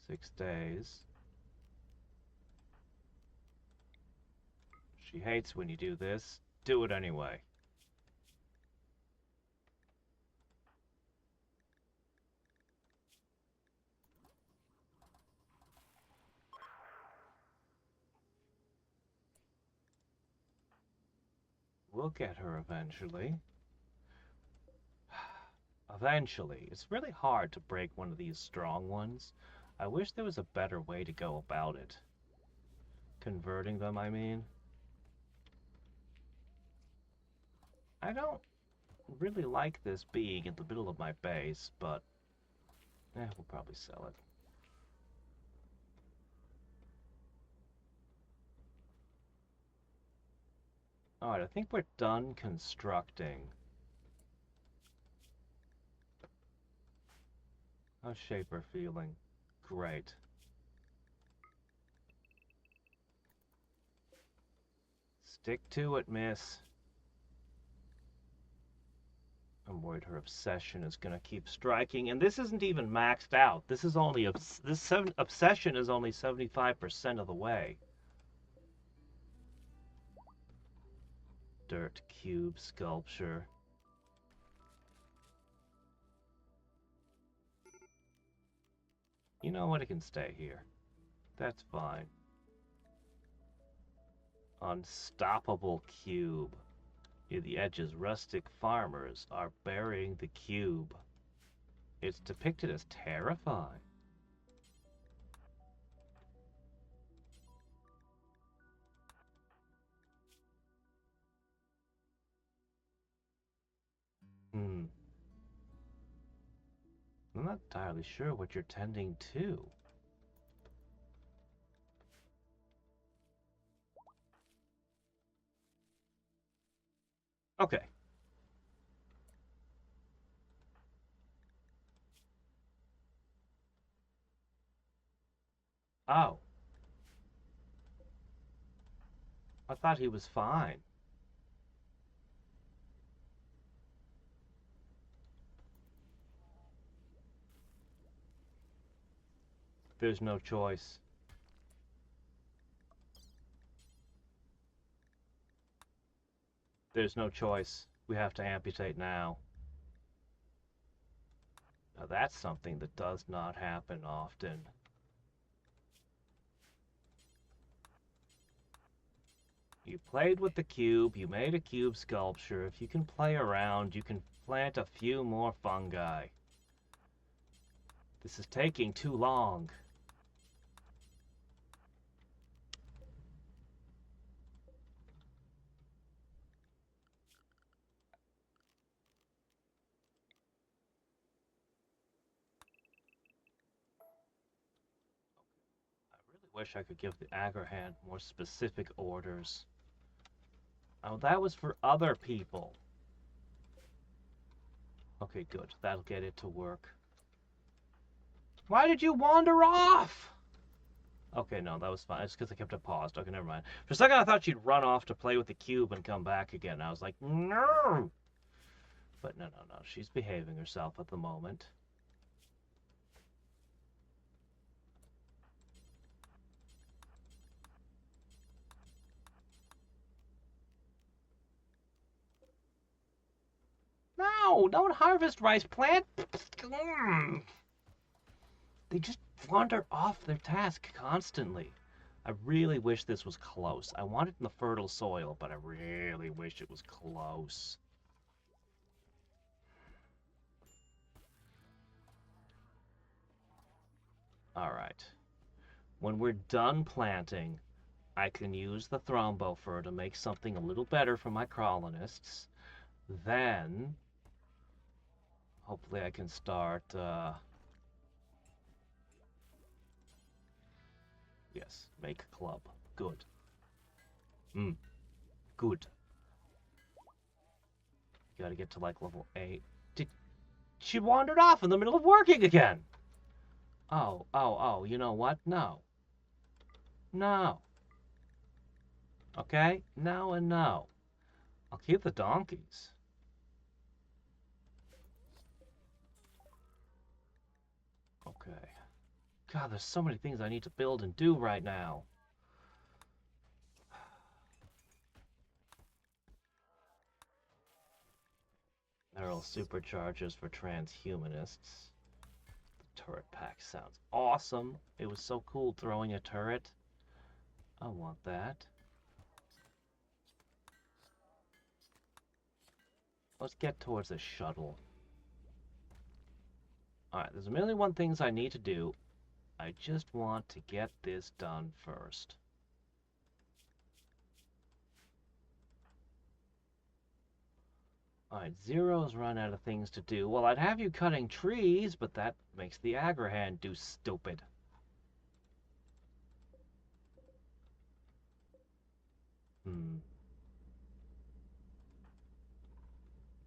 6 days. She hates when you do this. Do it anyway. We'll get her eventually. Eventually. It's really hard to break one of these strong ones. I wish there was a better way to go about it. Converting them, I mean. I don't really like this being in the middle of my base, but we'll probably sell it. Alright, I think we're done constructing. How's Shaper feeling? Great. Stick to it, miss. I'm worried her obsession is going to keep striking, and this isn't even maxed out. This is only obsession is only 75% of the way. Dirt cube sculpture. You know what? It can stay here. That's fine. Unstoppable cube. Near the edges, rustic farmers are burying the cube. It's depicted as terrifying. I'm not entirely sure what you're tending to. Okay. Oh. I thought he was fine. There's no choice. There's no choice. We have to amputate now. Now that's something that does not happen often. You played with the cube, you made a cube sculpture. If you can play around, you can plant a few more fungi. This is taking too long. I really wish I could give the Agrahand more specific orders. Oh, that was for other people. Okay, good. That'll get it to work. Why did you wander off? Okay, no, that was fine. It's because I kept it paused. Okay, never mind. For a second, I thought she'd run off to play with the cube and come back again. I was like, no! But no. She's behaving herself at the moment. No, don't harvest rice plant. They just wander off their task constantly. I really wish this was close. I want it in the fertile soil, but I really wish it was close. Alright. When we're done planting, I can use the thrombo fur to make something a little better for my colonists. Then, hopefully I can start, yes, make club. Good. Good. Gotta get to like level 8. She wandered off in the middle of working again! Oh, you know what? No. No. Okay? No and no. I'll keep the donkeys. Okay. God, there's so many things I need to build and do right now. Neural superchargers for transhumanists. The turret pack sounds awesome. It was so cool throwing a turret. I want that. Let's get towards the shuttle. Alright, there's a million one things I need to do. I just want to get this done first. Alright, Zero's run out of things to do. Well, I'd have you cutting trees, but that makes the Agrahand do stupid.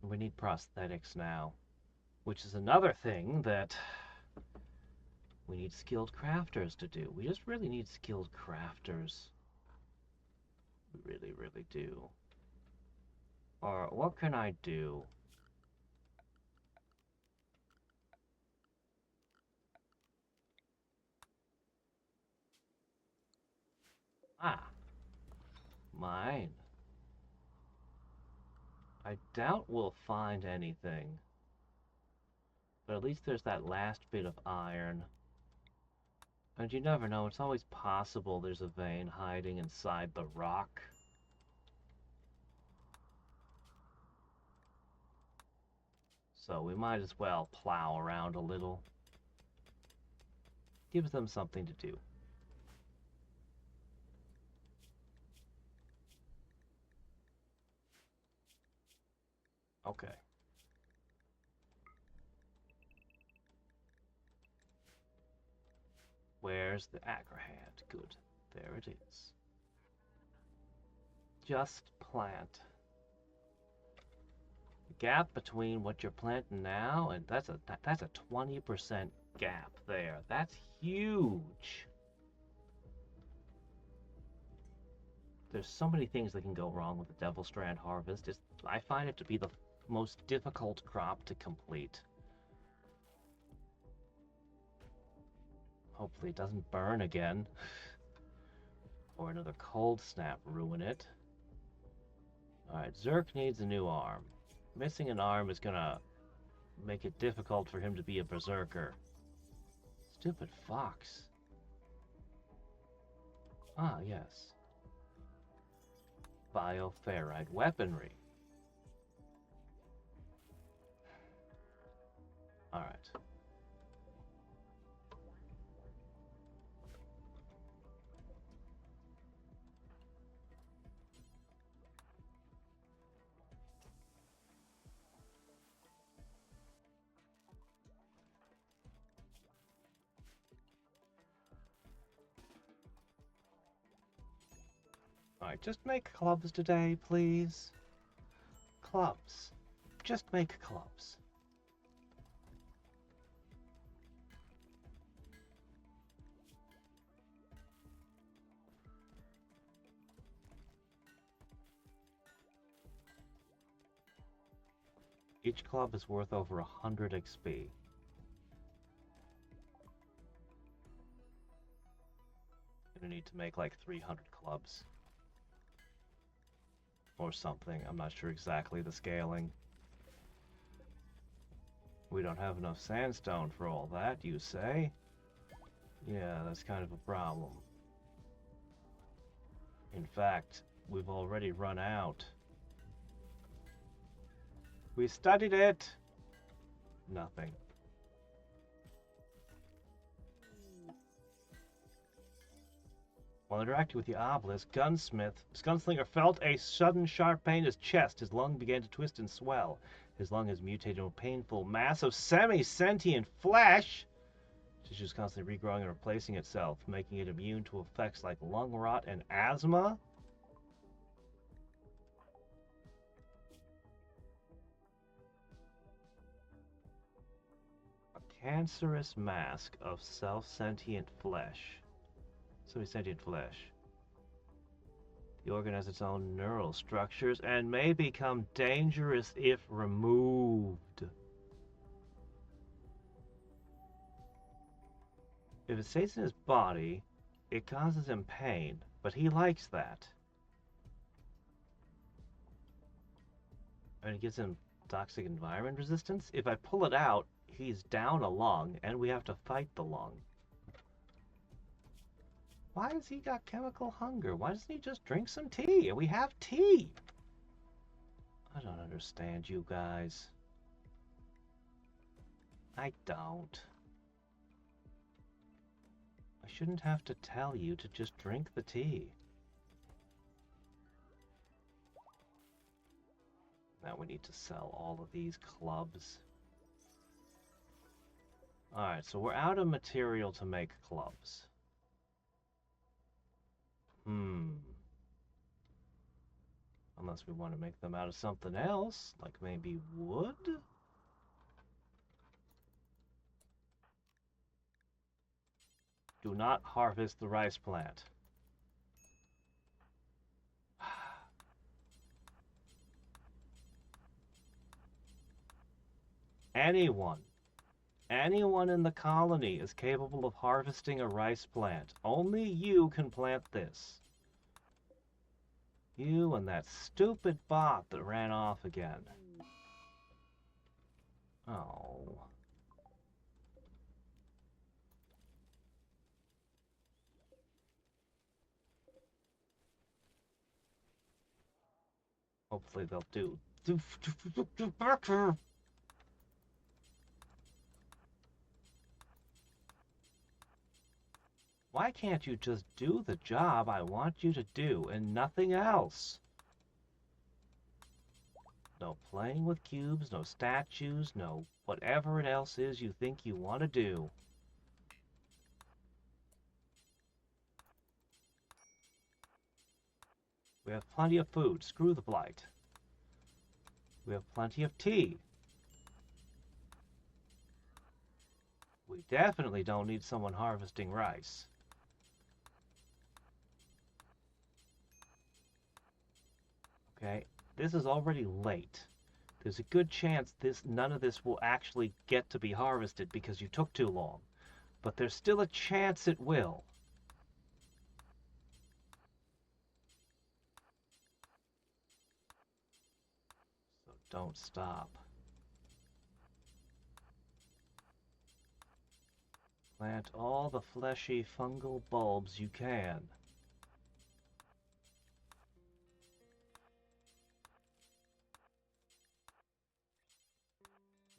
We need prosthetics now. Which is another thing that we need skilled crafters to do. We just really need skilled crafters. We really, really do. Or what can I do? Ah. Mine. I doubt we'll find anything. But at least there's that last bit of iron. And you never know, it's always possible there's a vein hiding inside the rock. So we might as well plow around a little. Gives them something to do. Okay. Where's the Agrahand? Good. There it is. Just plant. The gap between what you're planting now and that's a 20% gap there. That's huge. There's so many things that can go wrong with the Devil Strand harvest. I find it to be the most difficult crop to complete. Hopefully it doesn't burn again. Or another cold snap ruin it. Alright, Zerk needs a new arm. Missing an arm is gonna make it difficult for him to be a berserker. Stupid fox. Ah, yes. Bioferrite weaponry. Alright. Alright, just make clubs today, please. Clubs. Just make clubs. Each club is worth over 100 XP. Gonna need to make like 300 clubs. Or something. I'm not sure exactly the scaling. We don't have enough sandstone for all that, you say? Yeah, that's kind of a problem. In fact, we've already run out. We studied it! Nothing. While interacting with the obelisk, Gunslinger felt a sudden sharp pain in his chest. His lung began to twist and swell. His lung has mutated into a painful mass of semi-sentient flesh. Tissue is constantly regrowing and replacing itself, making it immune to effects like lung rot and asthma. Cancerous mask of self-sentient flesh. Sentient flesh. The organ has its own neural structures and may become dangerous if removed. If it stays in his body, it causes him pain, but he likes that. And it gives him toxic environment resistance. If I pull it out, he's down a lung, and we have to fight the lung. Why has he got chemical hunger? Why doesn't he just drink some tea? And we have tea! I don't understand you guys. I don't. I shouldn't have to tell you to just drink the tea. Now we need to sell all of these clubs. Alright, so we're out of material to make clubs. Unless we want to make them out of something else, like maybe wood? Do not harvest the rice plant. Anyone in the colony is capable of harvesting a rice plant. Only you can plant this. You and that stupid bot that ran off again. Oh. Hopefully they'll do. Why can't you just do the job I want you to do and nothing else? No playing with cubes, no statues, no whatever it else is you think you want to do. We have plenty of food. Screw the blight. We have plenty of tea. We definitely don't need someone harvesting rice. Okay, this is already late. There's a good chance none of this will actually get to be harvested because you took too long. But there's still a chance it will. So don't stop. Plant all the fleshy fungal bulbs you can.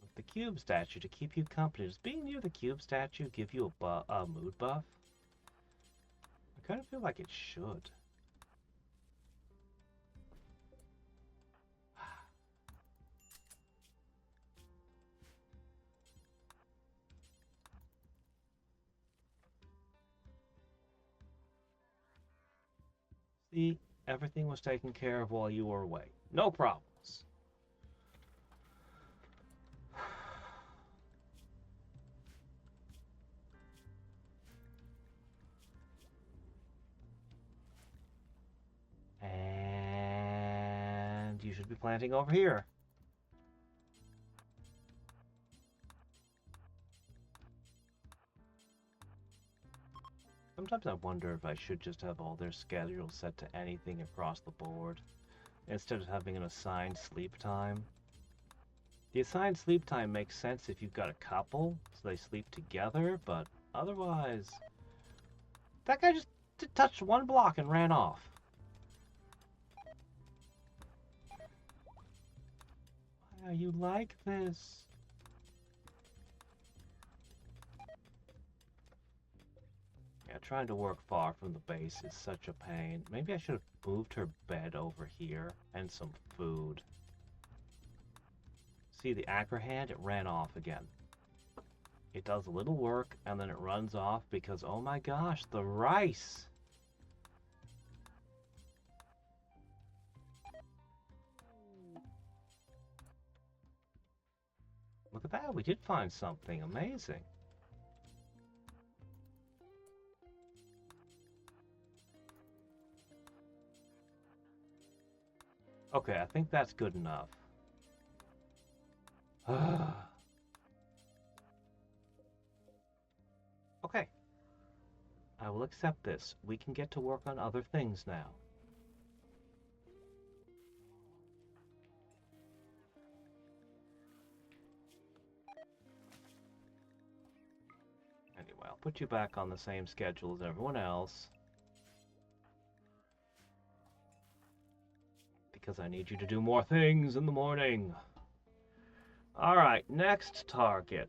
With the cube statue to keep you company. Does being near the cube statue give you a mood buff? I kind of feel like it should. See, everything was taken care of while you were away. No problems. And you should be planting over here. Sometimes I wonder if I should just have all their schedules set to anything across the board, instead of having an assigned sleep time. The assigned sleep time makes sense if you've got a couple, so they sleep together, but otherwise... That guy just touched one block and ran off. Why are you like this? Yeah, trying to work far from the base is such a pain. Maybe I should have moved her bed over here and some food. See the anchor hand? It ran off again. It does a little work and then it runs off because, oh my gosh, the rice! Look at that, we did find something amazing. Okay, I think that's good enough. Okay. I will accept this. We can get to work on other things now. Anyway, I'll put you back on the same schedule as everyone else. Because I need you to do more things in the morning. Alright, next target.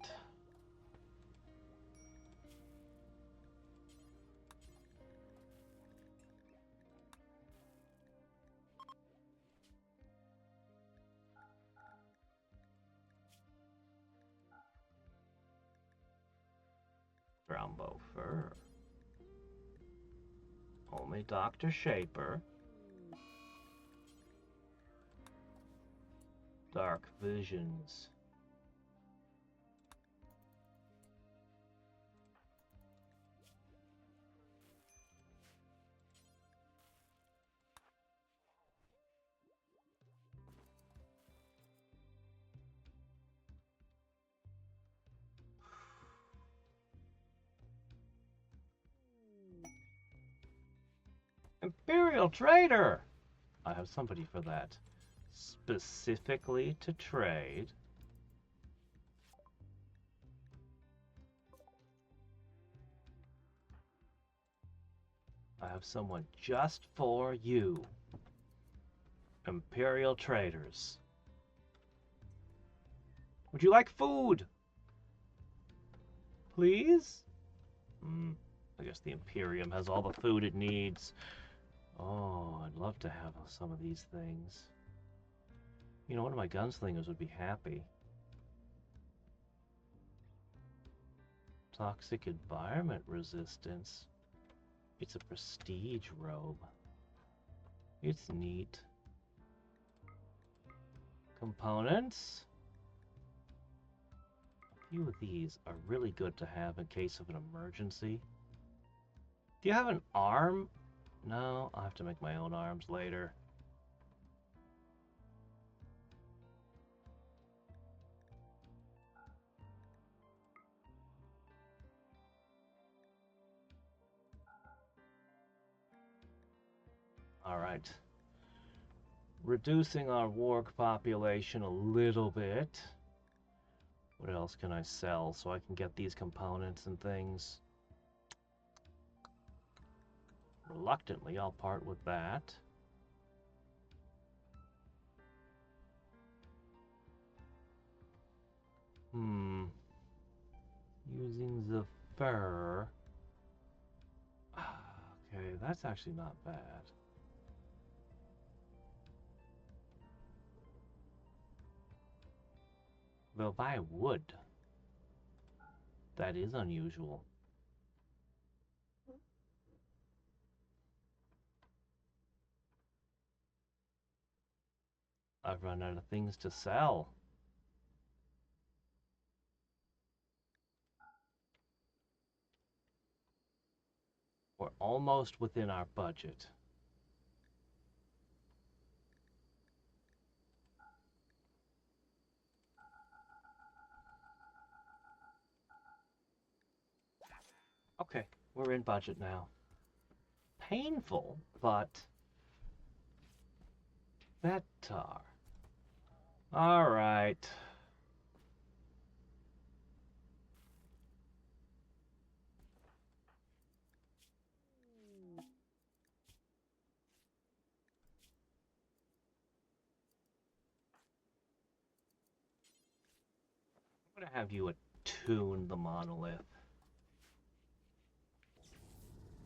Brownbow fur. Only Dr. Shaper. Dark visions. Imperial Trader! I have somebody for that. Specifically to trade. I have someone just for you. Imperial Traders. Would you like food? Please? I guess the Imperium has all the food it needs. Oh, I'd love to have some of these things. You know, one of my gunslingers would be happy. Toxic environment resistance. It's a prestige robe. It's neat. Components. A few of these are really good to have in case of an emergency. Do you have an arm? No, I'll have to make my own arms later. Alright. Reducing our warg population a little bit. What else can I sell so I can get these components and things? Reluctantly, I'll part with that. Using the fur. Okay, that's actually not bad. They'll buy wood. That is unusual. I've run out of things to sell. We're almost within our budget. Okay, we're in budget now. Painful, but better. All right. I'm gonna have you attune the monolith.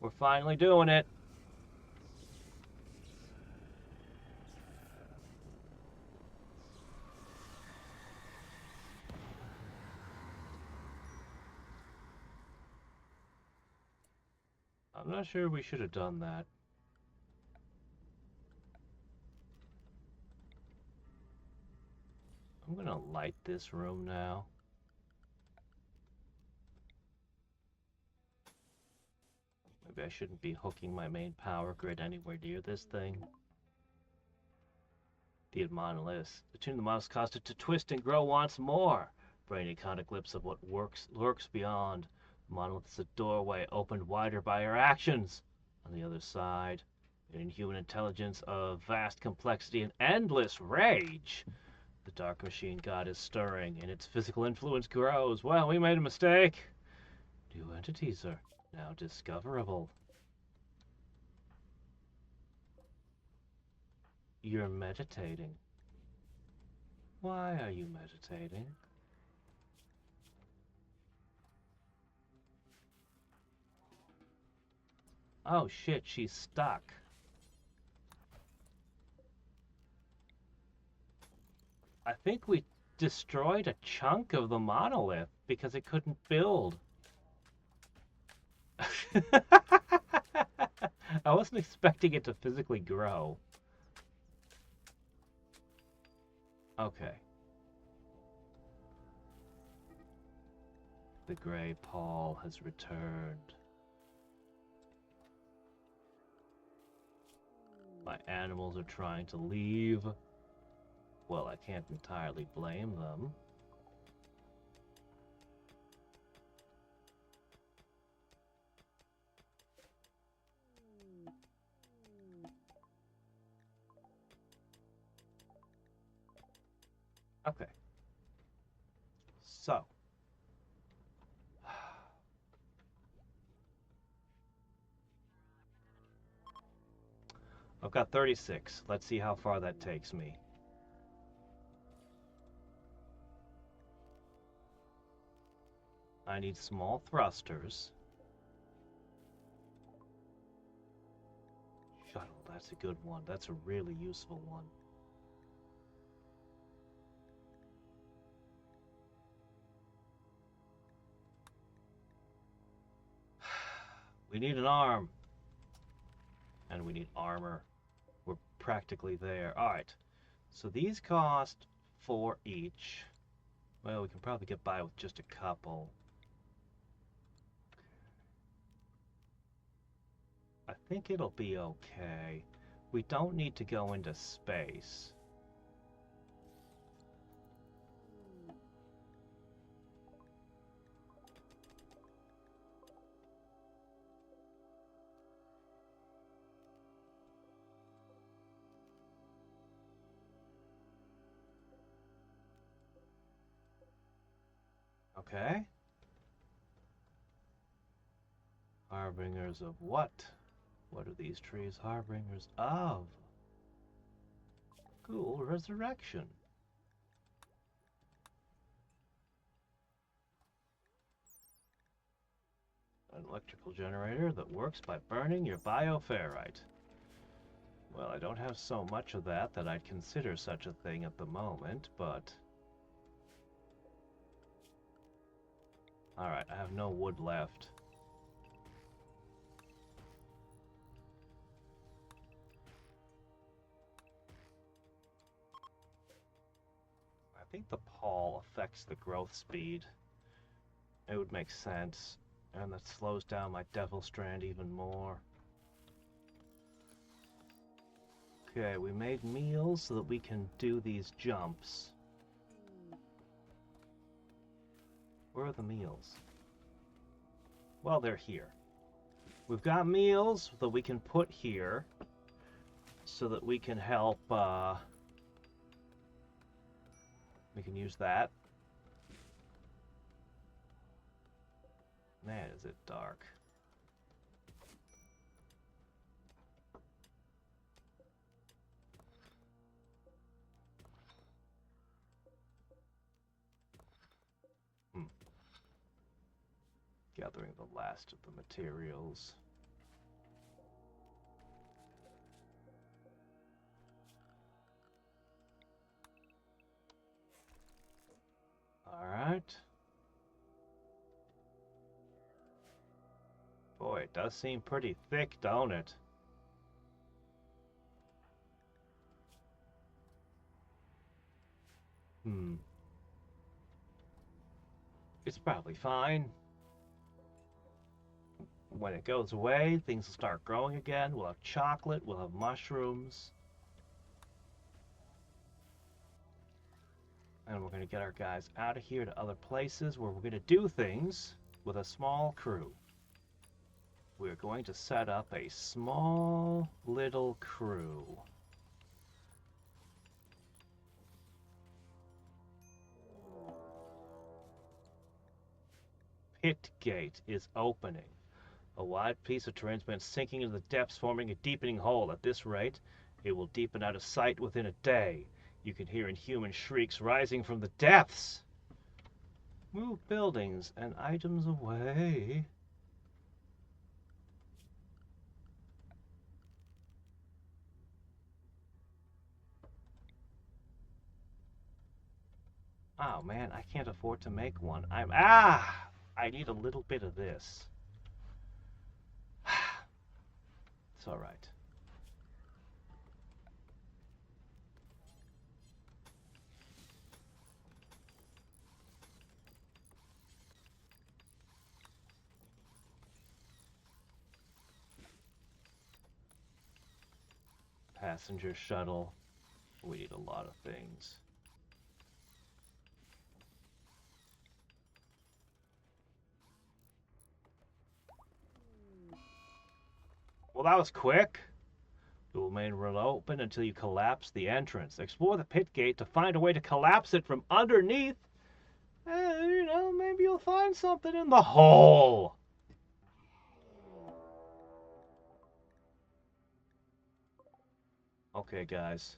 We're finally doing it. I'm not sure we should have done that. I'm gonna light this room now. Maybe I shouldn't be hooking my main power grid anywhere near this thing. The monolith. The tune of the monolith caused it to twist and grow once more. Brainy caught a glimpse of what lurks beyond. The monolith is a doorway opened wider by her actions. On the other side, an inhuman intelligence of vast complexity and endless rage. The dark machine god is stirring, and its physical influence grows. Well, we made a mistake. New entities are now discoverable. You're meditating. Why are you meditating? Oh shit, she's stuck. I think we destroyed a chunk of the monolith because it couldn't build. I wasn't expecting it to physically grow. Okay. The gray pall has returned. My animals are trying to leave. Well, I can't entirely blame them. Okay. So. I've got 36. Let's see how far that takes me. I need small thrusters. Shuttle, that's a good one. That's a really useful one. We need an arm. And we need armor. We're practically there. Alright. So these cost 4 each. Well, we can probably get by with just a couple. I think it'll be okay. We don't need to go into space. Okay. Harbingers of what? What are these trees harbingers of? Cool, resurrection. An electrical generator that works by burning your bioferrite. Well, I don't have so much of that I'd consider such a thing at the moment, but... Alright, I have no wood left. I think the pall affects the growth speed. It would make sense. And that slows down my devil strand even more. Okay, we made meals so that we can do these jumps. Where are the meals? Well, they're here. We've got meals that we can put here so that we can help, we can use that. Man, is it dark. Gathering the last of the materials. Alright. Boy, it does seem pretty thick, don't it? It's probably fine. when it goes away, things will start growing again. We'll have chocolate, we'll have mushrooms. And we're going to get our guys out of here to other places where we're going to do things with a small crew. We're going to set up a small little crew. Pit gate is opening. A wide piece of terrain has been sinking into the depths, forming a deepening hole. At this rate, it will deepen out of sight within a day. You can hear inhuman shrieks rising from the depths. Move buildings and items away. Oh man, I can't afford to make one. I need a little bit of this. It's all right. Passenger shuttle. We need a lot of things. Well, that was quick. It will remain open until you collapse the entrance. Explore the pit gate to find a way to collapse it from underneath. Maybe you'll find something in the hole. Okay, guys.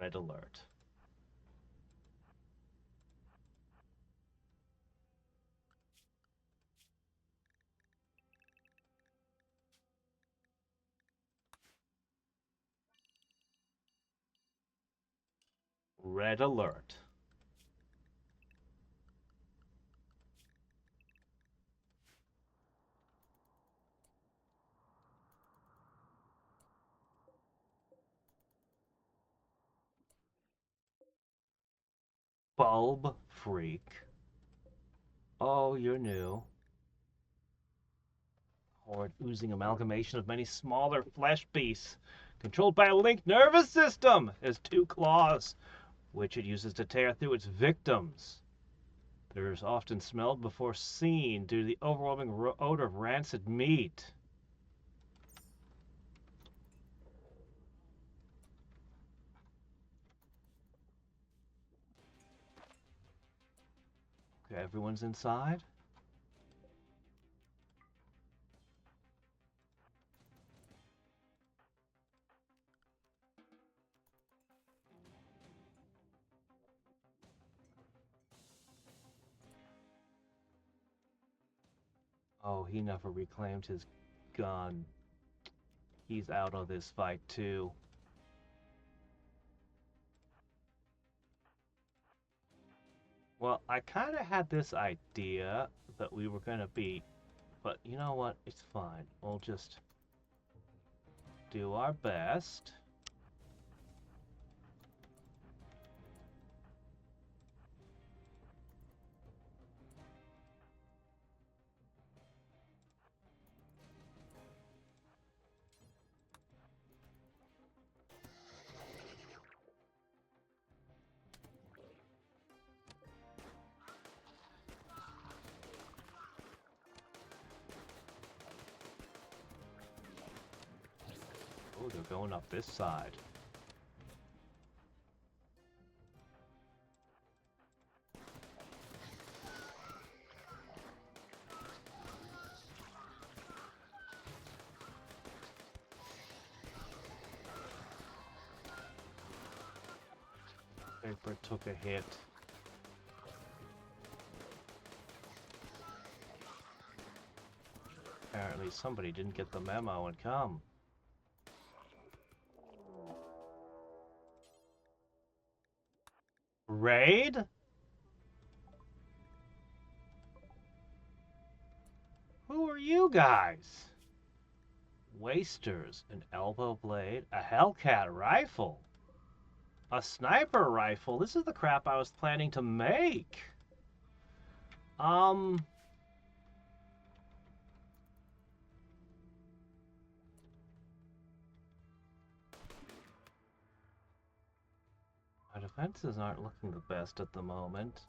Red alert. Red alert. Bulb freak. Oh, you're new. Horde oozing amalgamation of many smaller flesh beasts, controlled by a linked nervous system, has 2 claws, which it uses to tear through its victims. They're often smelled before seen due to the overwhelming odor of rancid meat. Okay, everyone's inside? Oh, he never reclaimed his gun. He's out of this fight too. Well, I kind of had this idea that we were going to beat, but you know what? It's fine. We'll just do our best. Oh, they're going up this side. Paper took a hit. Apparently somebody didn't get the memo and come. Raid? Who are you guys? Wasters, an elbow blade, a Hellcat rifle. A sniper rifle? This is the crap I was planning to make. Our defenses aren't looking the best at the moment.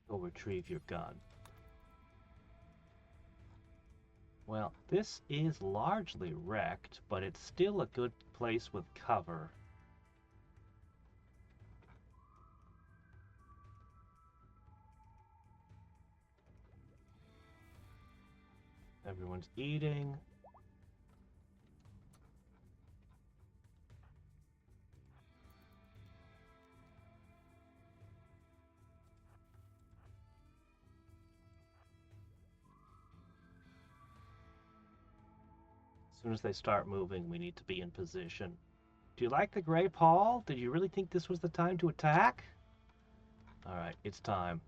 Go retrieve your gun. Well, this is largely wrecked, but it's still a good place with cover. Everyone's eating. As soon as they start moving, we need to be in position. Do you like the gray pall? Did you really think this was the time to attack? Alright, it's time.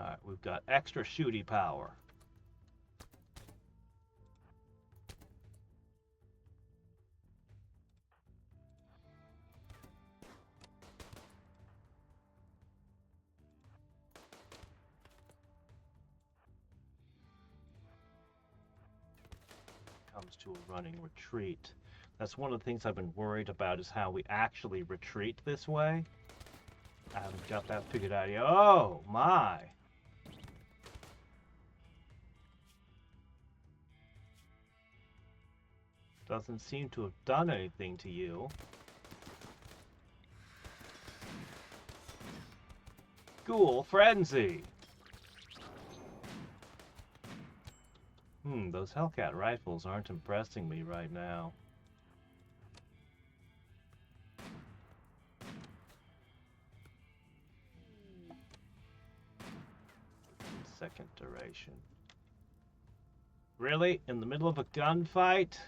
Alright, we've got extra shooty power. Comes to a running retreat. That's one of the things I've been worried about, is how we actually retreat this way. I haven't got that figured out yet. Oh my! Doesn't seem to have done anything to you. Ghoul Frenzy! Those Hellcat rifles aren't impressing me right now. Second duration. Really? In the middle of a gunfight?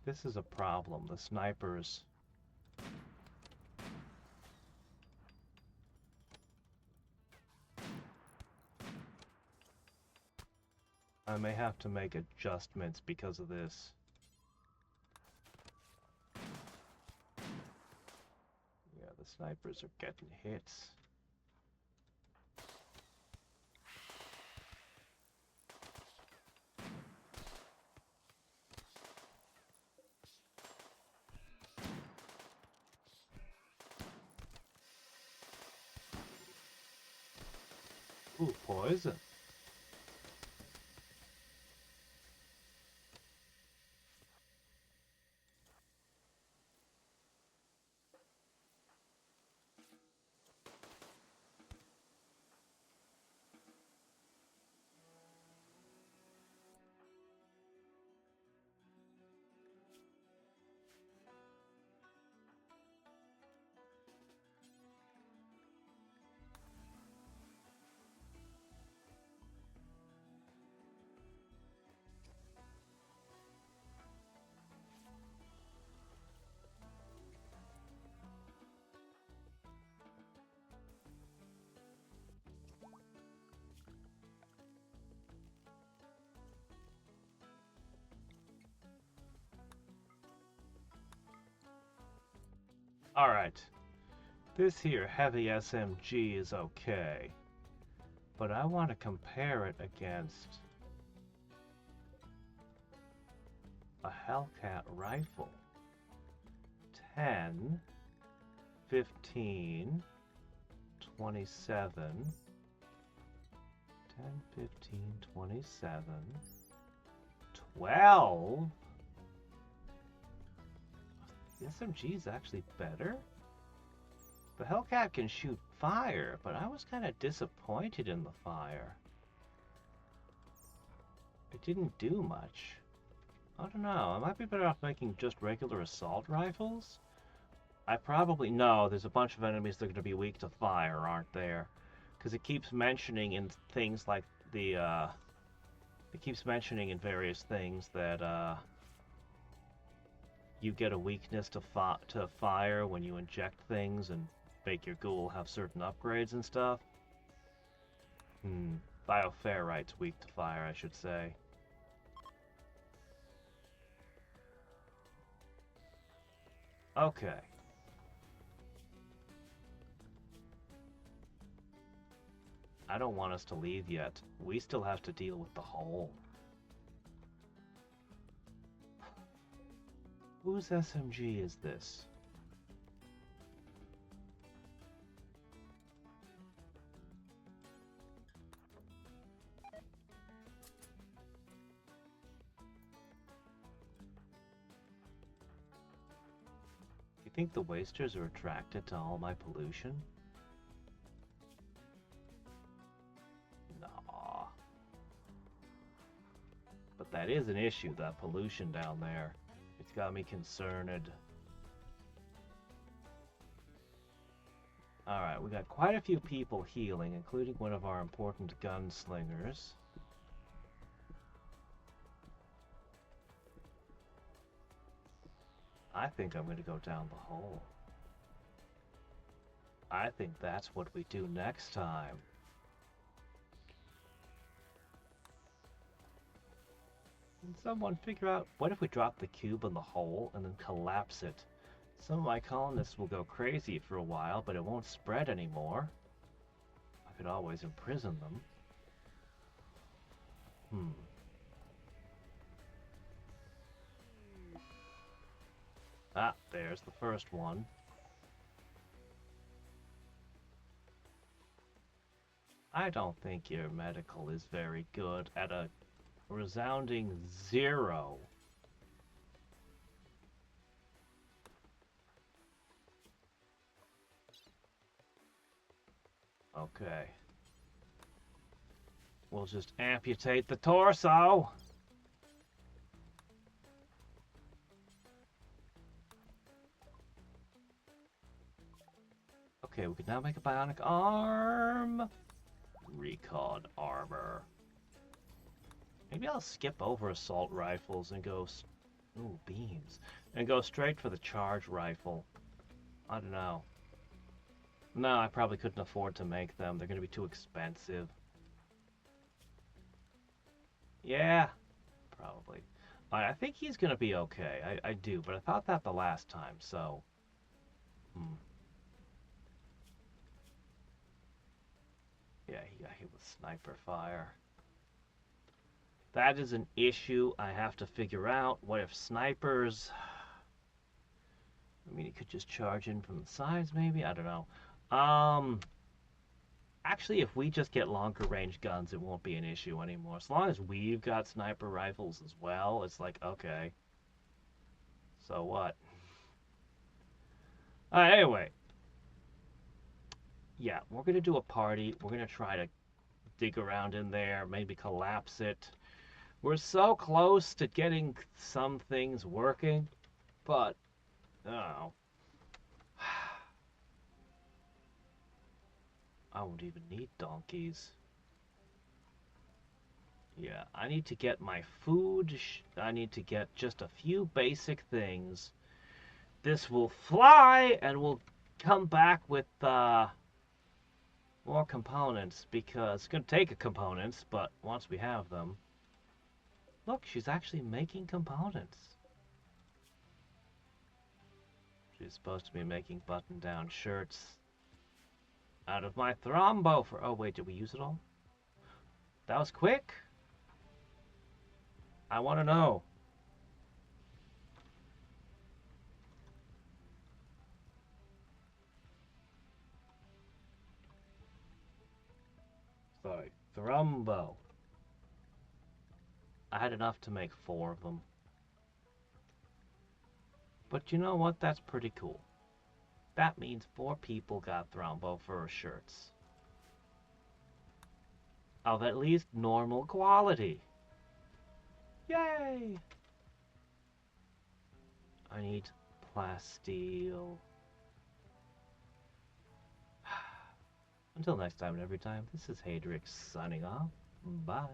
This is a problem. The snipers. I may have to make adjustments because of this. Yeah, the snipers are getting hits. Ooh, poison. Alright. This here heavy SMG is okay. But I want to compare it against a Hellcat rifle. 10, 15, 27, 10, 15, 27, 12. The SMG is actually better. The Hellcat can shoot fire, but I was kind of disappointed in the fire. It didn't do much. I don't know, I might be better off making just regular assault rifles. I probably know there's a bunch of enemies that are going to be weak to fire, aren't there? Because it keeps mentioning in things like the, it keeps mentioning in various things that, you get a weakness to fire when you inject things and make your ghoul have certain upgrades and stuff. Bioferrite's weak to fire, I should say. Okay. I don't want us to leave yet. We still have to deal with the hole. Whose SMG is this? You think the wasters are attracted to all my pollution? No. But that is an issue, that pollution down there. It's got me concerned. Alright, we got quite a few people healing, including one of our important gunslingers. I think I'm going to go down the hole. I think that's what we do next time. Can someone figure out, what if we drop the cube in the hole and then collapse it? Some of my colonists will go crazy for a while, but it won't spread anymore. I could always imprison them. Ah, there's the first one. I don't think your medical is very good at a resounding 0. Okay. We'll just amputate the torso. Okay, we can now make a bionic arm. Recon armor. Maybe I'll skip over assault rifles and go... Ooh, beams. And go straight for the charge rifle. I don't know. No, I probably couldn't afford to make them. They're going to be too expensive. Yeah, probably. I think he's going to be okay. I do, but I thought that the last time, so... Yeah, he got hit with sniper fire. That is an issue I have to figure out. What if snipers... I mean, he could just charge in from the sides, maybe? I don't know. Actually, if we just get longer range guns, it won't be an issue anymore. As long as we've got sniper rifles as well, it's like, okay. So what? Anyway. Yeah, we're going to do a party. We're going to try to dig around in there, maybe collapse it. We're so close to getting some things working, but, I don't know. I won't even need donkeys. Yeah, I need to get my food. I need to get just a few basic things. This will fly, and we'll come back with more components, because it's going to take components, but once we have them... Look, she's actually making components. She's supposed to be making button-down shirts out of my thrombo for... Oh, wait, did we use it all? That was quick? I want to know. Sorry, thrombo. I had enough to make 4 of them. But you know what? That's pretty cool. That means 4 people got thrombo fur shirts. Of at least normal quality. Yay! I need plasteel. Until next time and every time, this is Hadriex signing off. Bye.